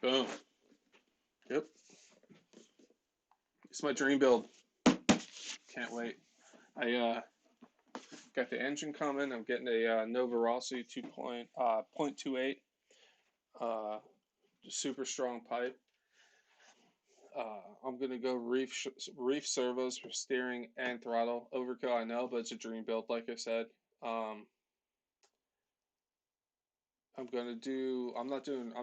Boom. Yep. It's my dream build. Can't wait. I got the engine coming. I'm getting a Nova Rossi 2.28 super strong pipe. I'm gonna go reef servos for steering and throttle. Overkill, I know, but it's a dream build, like I said. Um, I'm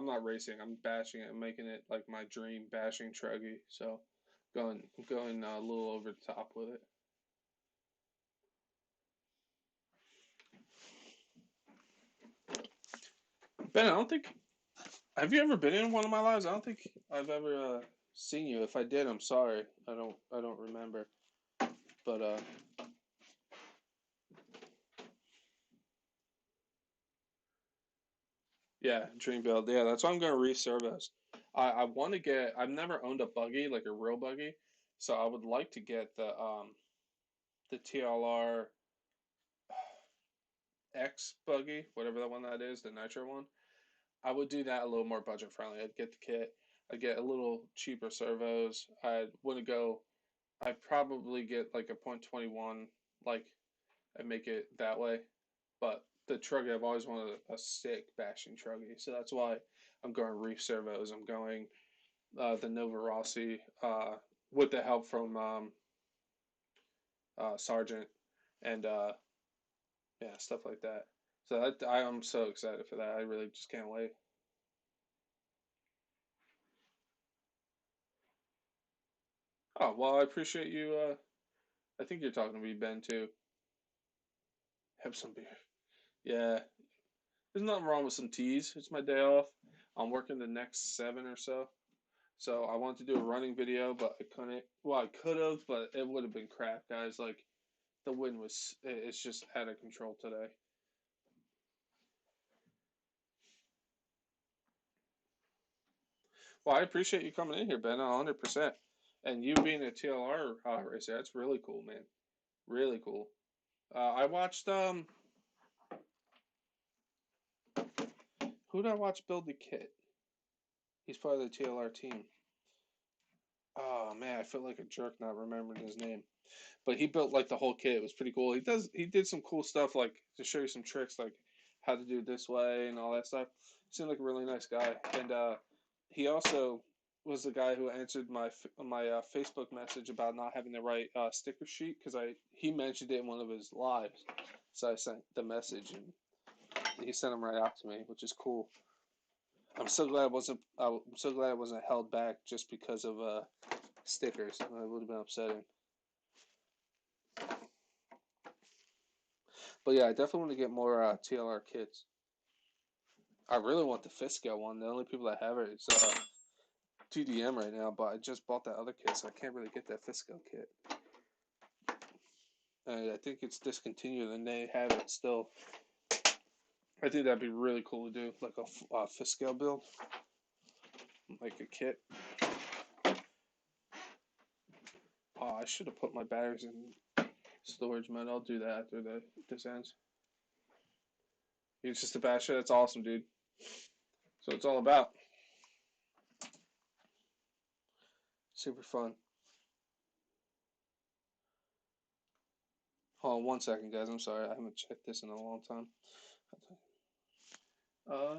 not racing. I'm bashing it. I'm making it like my dream bashing truggy. So, going a little over the top with it. Ben, I don't think. Have you ever been in one of my lives? I don't think I've ever seen you. If I did, I'm sorry. I don't remember. But yeah, dream build. Yeah, that's why I'm gonna reservice. I want to get. I've never owned a buggy, like a real buggy, so I would like to get the TLR X buggy, whatever the one that is, the nitro one. I would do that a little more budget friendly. I'd get the kit. I'd get a little cheaper servos. I wouldn't go. I'd probably get like a .21, like, and make it that way. But the truggy, I've always wanted a sick bashing truggy, so that's why I'm going reef servos. I'm going the Nova Rossi with the help from Sargent and yeah, stuff like that. So I am so excited for that. I really just can't wait. Oh well, I appreciate you. I think you're talking to me, Ben, too. Have some beer. Yeah, there's nothing wrong with some teas. It's my day off. I'm working the next 7 or so. So I wanted to do a running video, but I couldn't. Well, I could have, but it would have been crap, guys. Like the wind was, it's just out of control today. Well, I appreciate you coming in here, Ben, 100%. And you being a TLR racer, that's really cool, man. Really cool. I watched who did I watch build the kit? He's part of the TLR team. Oh man, I feel like a jerk not remembering his name. But he built like the whole kit. It was pretty cool. He did some cool stuff like to show you some tricks like how to do it this way and all that stuff. Seemed like a really nice guy. And he also was the guy who answered my Facebook message about not having the right sticker sheet because I he mentioned it in one of his lives. So I sent the message and he sent them right out to me, which is cool. I'm so glad it wasn't held back just because of stickers. It would have been upsetting. But yeah, I definitely want to get more TLR kits. I really want the Fisker one. The only people that have it is TDM right now, but I just bought that other kit, so I can't really get that Fisker kit. And I think it's discontinued, and they have it still. I think that'd be really cool to do, like a Fisker build, like a kit. Oh, I should have put my batteries in storage mode. I'll do that after this ends. It's just a basher. That's awesome, dude. So it's all about super fun. Hold on 1 second, guys. I'm sorry. I haven't checked this in a long time. Uh,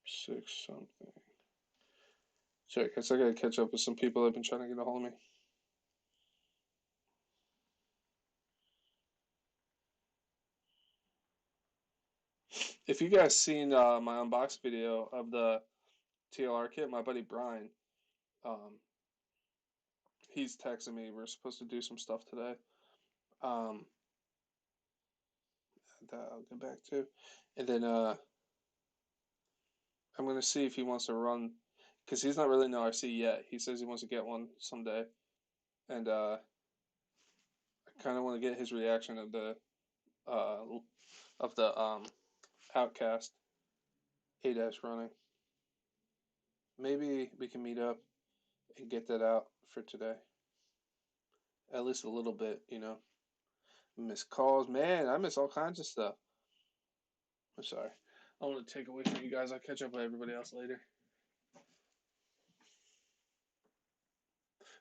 6 something. Sorry, guys. I gotta catch up with some people that have been trying to get a hold of me. If you guys seen my unbox video of the TLR kit, my buddy Brian, um, he's texting me. We're supposed to do some stuff today. Um, that I'll get back to, and then I'm gonna see if he wants to run, because he's not really in the RC yet. He says he wants to get one someday, and I kind of want to get his reaction uh of the Outcast A-dash running. Maybe we can meet up and get that out for today. At least a little bit, you know. Miss calls, man. I miss all kinds of stuff. I'm sorry. I want to take away from you guys. I'll catch up with everybody else later.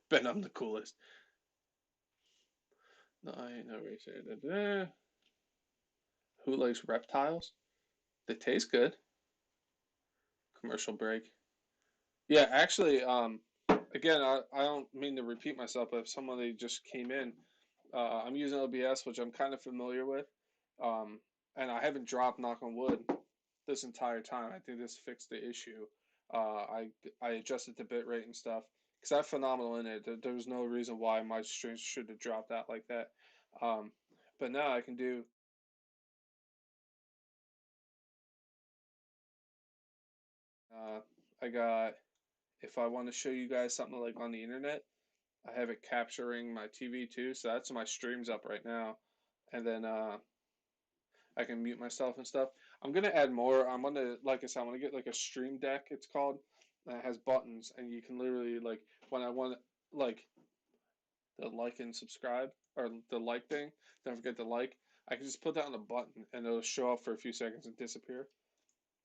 Ben, I'm the coolest. No, I ain't never said that. Who likes reptiles? They taste good. Commercial break. Yeah, actually, again, I don't mean to repeat myself, but if somebody just came in, I'm using OBS, which I'm kind of familiar with, um, and I haven't dropped, knock on wood, this entire time. I think this fixed the issue. I adjusted the bitrate and stuff because I have phenomenal in it. There was no reason why my streams should have dropped out like that. Um, but now I can do. Uh, I got. If I want to show you guys something like on the internet, I have it capturing my TV too, so that's my streams up right now. And then I can mute myself and stuff. I'm gonna add more. I'm gonna, like I said, I'm gonna get like a stream deck. It's called. And it has buttons, and you can literally like when I want like the like and subscribe or the like thing. Don't forget the like. I can just put that on a button, and it'll show up for a few seconds and disappear.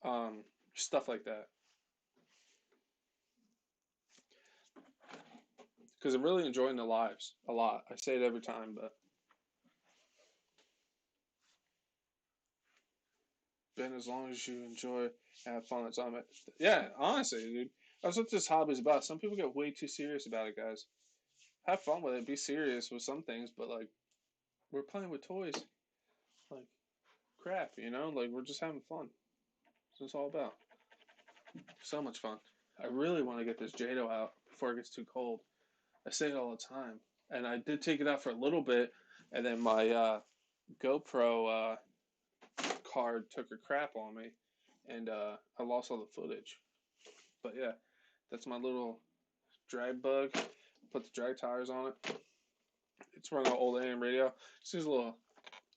Um, Stuff like that. Because I'm really enjoying the lives a lot. I say it every time, but Ben, as long as you enjoy and have fun, it's on it. Yeah, honestly, dude, that's what this hobby is about. Some people get way too serious about it, guys. Have fun with it. Be serious with some things, but like we're playing with toys, like crap, you know. Like we're just having fun. That's what it's all about. So much fun. I really want to get this Jado out before it gets too cold. I say it all the time, and I did take it out for a little bit, and then my GoPro card took a crap on me, and I lost all the footage. But yeah, that's my little drag bug. Put the drag tires on it. It's running an old AM radio. This is a little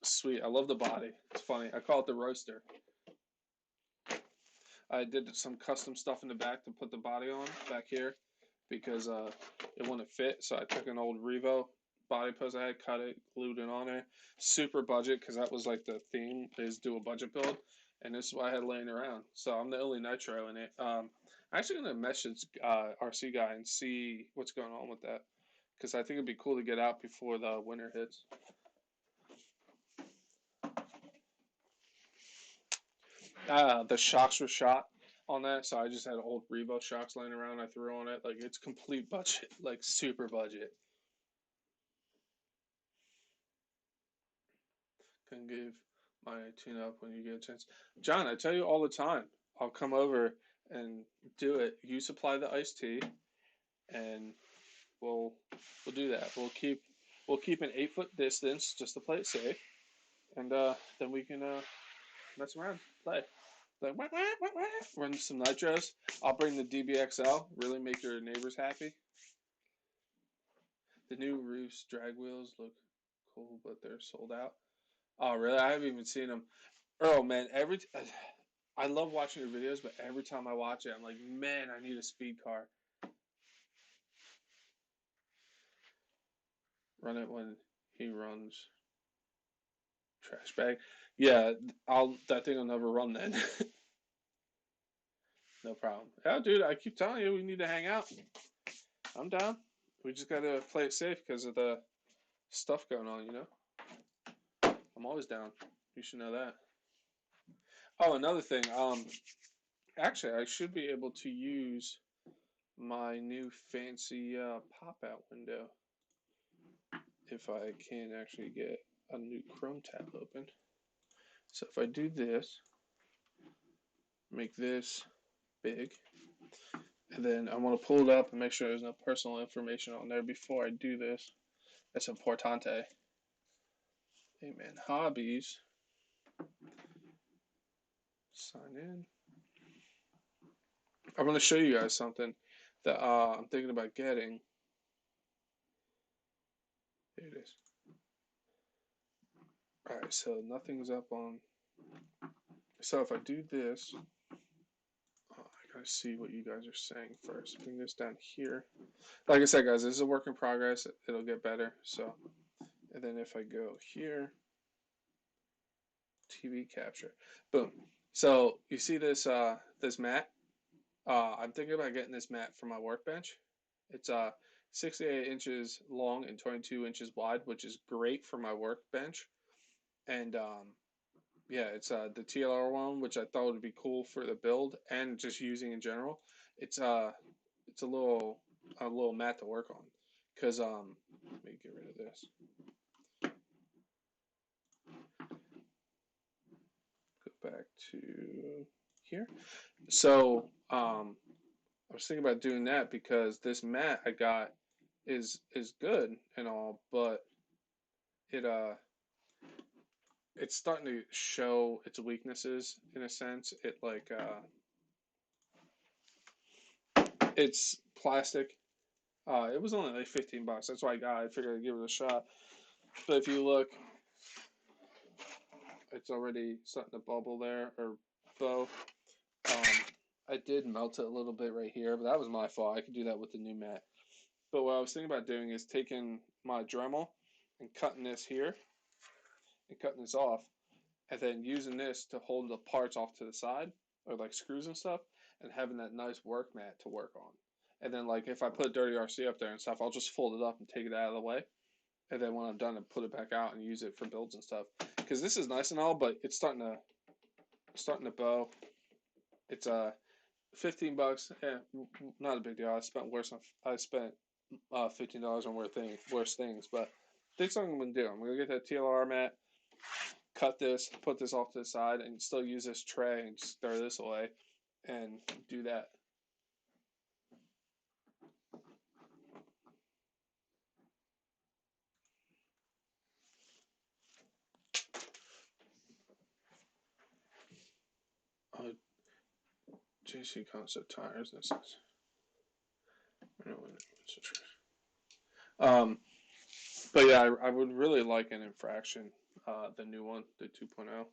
sweet. I love the body. It's funny. I call it the roaster. I did some custom stuff in the back to put the body on back here because it wouldn't fit. So I took an old Revo body post I had, cut it, glued it on there. Super budget because that was like the theme is do a budget build, and this is what I had laying around. So I'm the only nitro in it. I'm actually gonna message RC guy and see what's going on with that because I think it'd be cool to get out before the winter hits. The shocks were shot on that, so I just had old Revo shocks laying around. I threw on it. Like it's complete budget, like super budget. Can give my tune up when you get a chance. John, I tell you all the time, I'll come over and do it. You supply the iced tea, and we'll we'll do that. We'll keep an 8 foot distance just to play it safe, and then we can mess around, play. Like wah, wah, wah, wah. Run some nitros. I'll bring the DBXL. Really make your neighbors happy. The new Roofs drag wheels look cool, but they're sold out. Oh, really? I haven't even seen them. Earl, man, I love watching your videos, but every time I watch it, I'm like, man, I need a speed car. Run it when he runs trash bag. Yeah, I'll. That thing will never run then. No problem. Yeah, dude, I keep telling you, we need to hang out. I'm down. We just gotta play it safe because of the stuff going on, you know? I'm always down. You should know that. Oh, another thing. Actually, I should be able to use my new fancy pop-out window if I can actually get a new Chrome tab open. So if I do this, make this big, and then I want to pull it up and make sure there's no personal information on there before I do this. That's importante. Amen. Hobbies. Sign in. I'm going to show you guys something that I'm thinking about getting. Here it is. Alright, so nothing's up on. So if I do this, I gotta see what you guys are saying first. Bring this down here. Like I said, guys, this is a work in progress. It'll get better. So, and then if I go here, TV capture, boom. So you see this mat? I'm thinking about getting this mat for my workbench. It's 68 inches long and 22 inches wide, which is great for my workbench. And yeah, it's the TLR one, which I thought would be cool for the build and just using in general. It's it's a little mat to work on, because let me get rid of this. Go back to here. So I was thinking about doing that because this mat I got is good and all, but it it's starting to show its weaknesses in a sense. It like it's plastic. It was only like 15 bucks. That's why I got it. I figured I'd give it a shot. But if you look, it's already starting to bubble there or bow. Um, I did melt it a little bit right here, but that was my fault. I could do that with the new mat. But what I was thinking about doing is taking my Dremel and cutting this here and cutting this off, and then using this to hold the parts off to the side, or like screws and stuff, and having that nice work mat to work on. And then like if I put Dirty RC up there and stuff, I'll just fold it up and take it out of the way. And then when I'm done, I put it back out and use it for builds and stuff. Because this is nice and all, but it's starting to bow. It's 15 bucks. Yeah, not a big deal. I spent $15 on worse things, but think something I'm gonna do. I'm gonna get that TLR mat, cut this, put this off to the side, and still use this tray and just throw this away, and do that. Uh, JC Concept tires. This is. Um, but yeah, I would really like an infraction, the new one, the 2.0.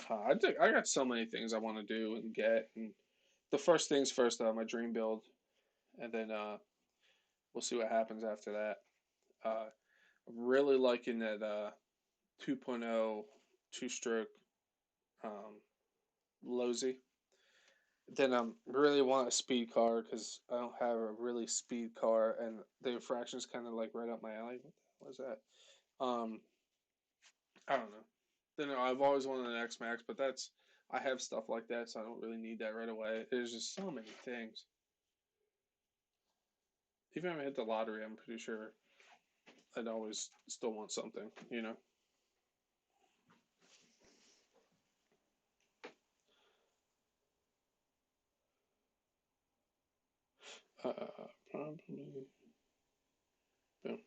I got so many things I want to do and get, and the first things first, my dream build, and then we'll see what happens after that. I'm really liking that 2.0 two-stroke um, Losi. Then I really want a speed car because I don't have a really speed car, and the infraction's kind of like right up my alley. What the hell is that? I don't know. Then I've always wanted an X Max, but that's I have stuff like that, so I don't really need that right away. There's just so many things. Even if I hit the lottery, I'm pretty sure I'd always still want something, you know. Probably. Boom.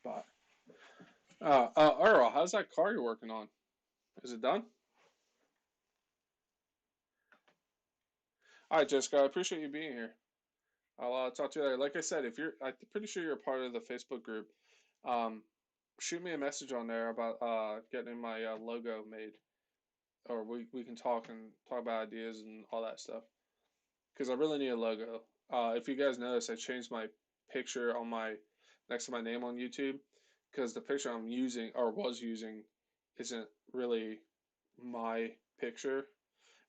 Bye. Earl, how's that car you're working on? Is it done? All right, Jessica. I appreciate you being here. I'll talk to you later. Like I said, if I'm pretty sure you're a part of the Facebook group. Um, Shoot me a message on there about getting my logo made, or we can talk about ideas and all that stuff. Because I really need a logo. If you guys notice, I changed my picture on my next to my name on YouTube because the picture I'm using or was using isn't really my picture,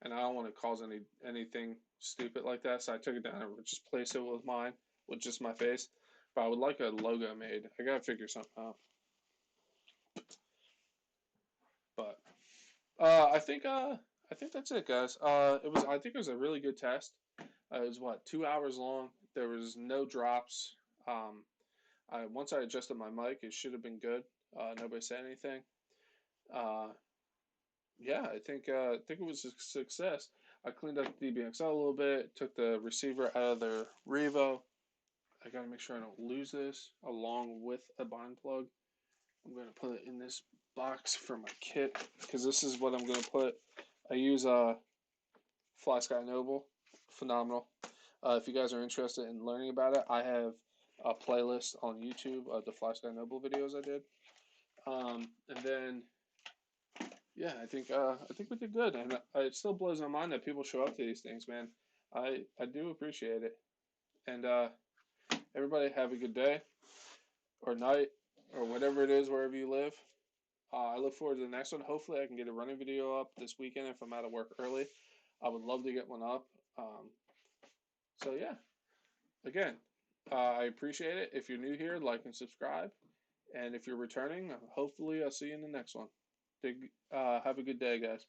and I don't want to cause anything stupid like that. So I took it down and just placed it with mine, with just my face. But I would like a logo made. I gotta figure something out. But I think that's it, guys. I think it was a really good test. It was what 2 hours long. There was no drops. Um, once I adjusted my mic, it should have been good. Nobody said anything. Uh, yeah, I think it was a success. I cleaned up the DBXL a little bit, took the receiver out of the Revo. I gotta make sure I don't lose this, along with a bind plug. I'm gonna put it in this box for my kit because this is what I'm gonna put. I use Fly Sky Noble, phenomenal. If you guys are interested in learning about it, I have a playlist on YouTube of the Fly Sky Noble videos I did. And then yeah, I think we did good, and it still blows my mind that people show up to these things, man. I do appreciate it, and everybody have a good day or night or whatever it is wherever you live. I look forward to the next one. Hopefully, I can get a running video up this weekend if I'm out of work early. I would love to get one up. So yeah, again, I appreciate it. If you're new here, like and subscribe. And if you're returning, hopefully I'll see you in the next one. Have a good day, guys.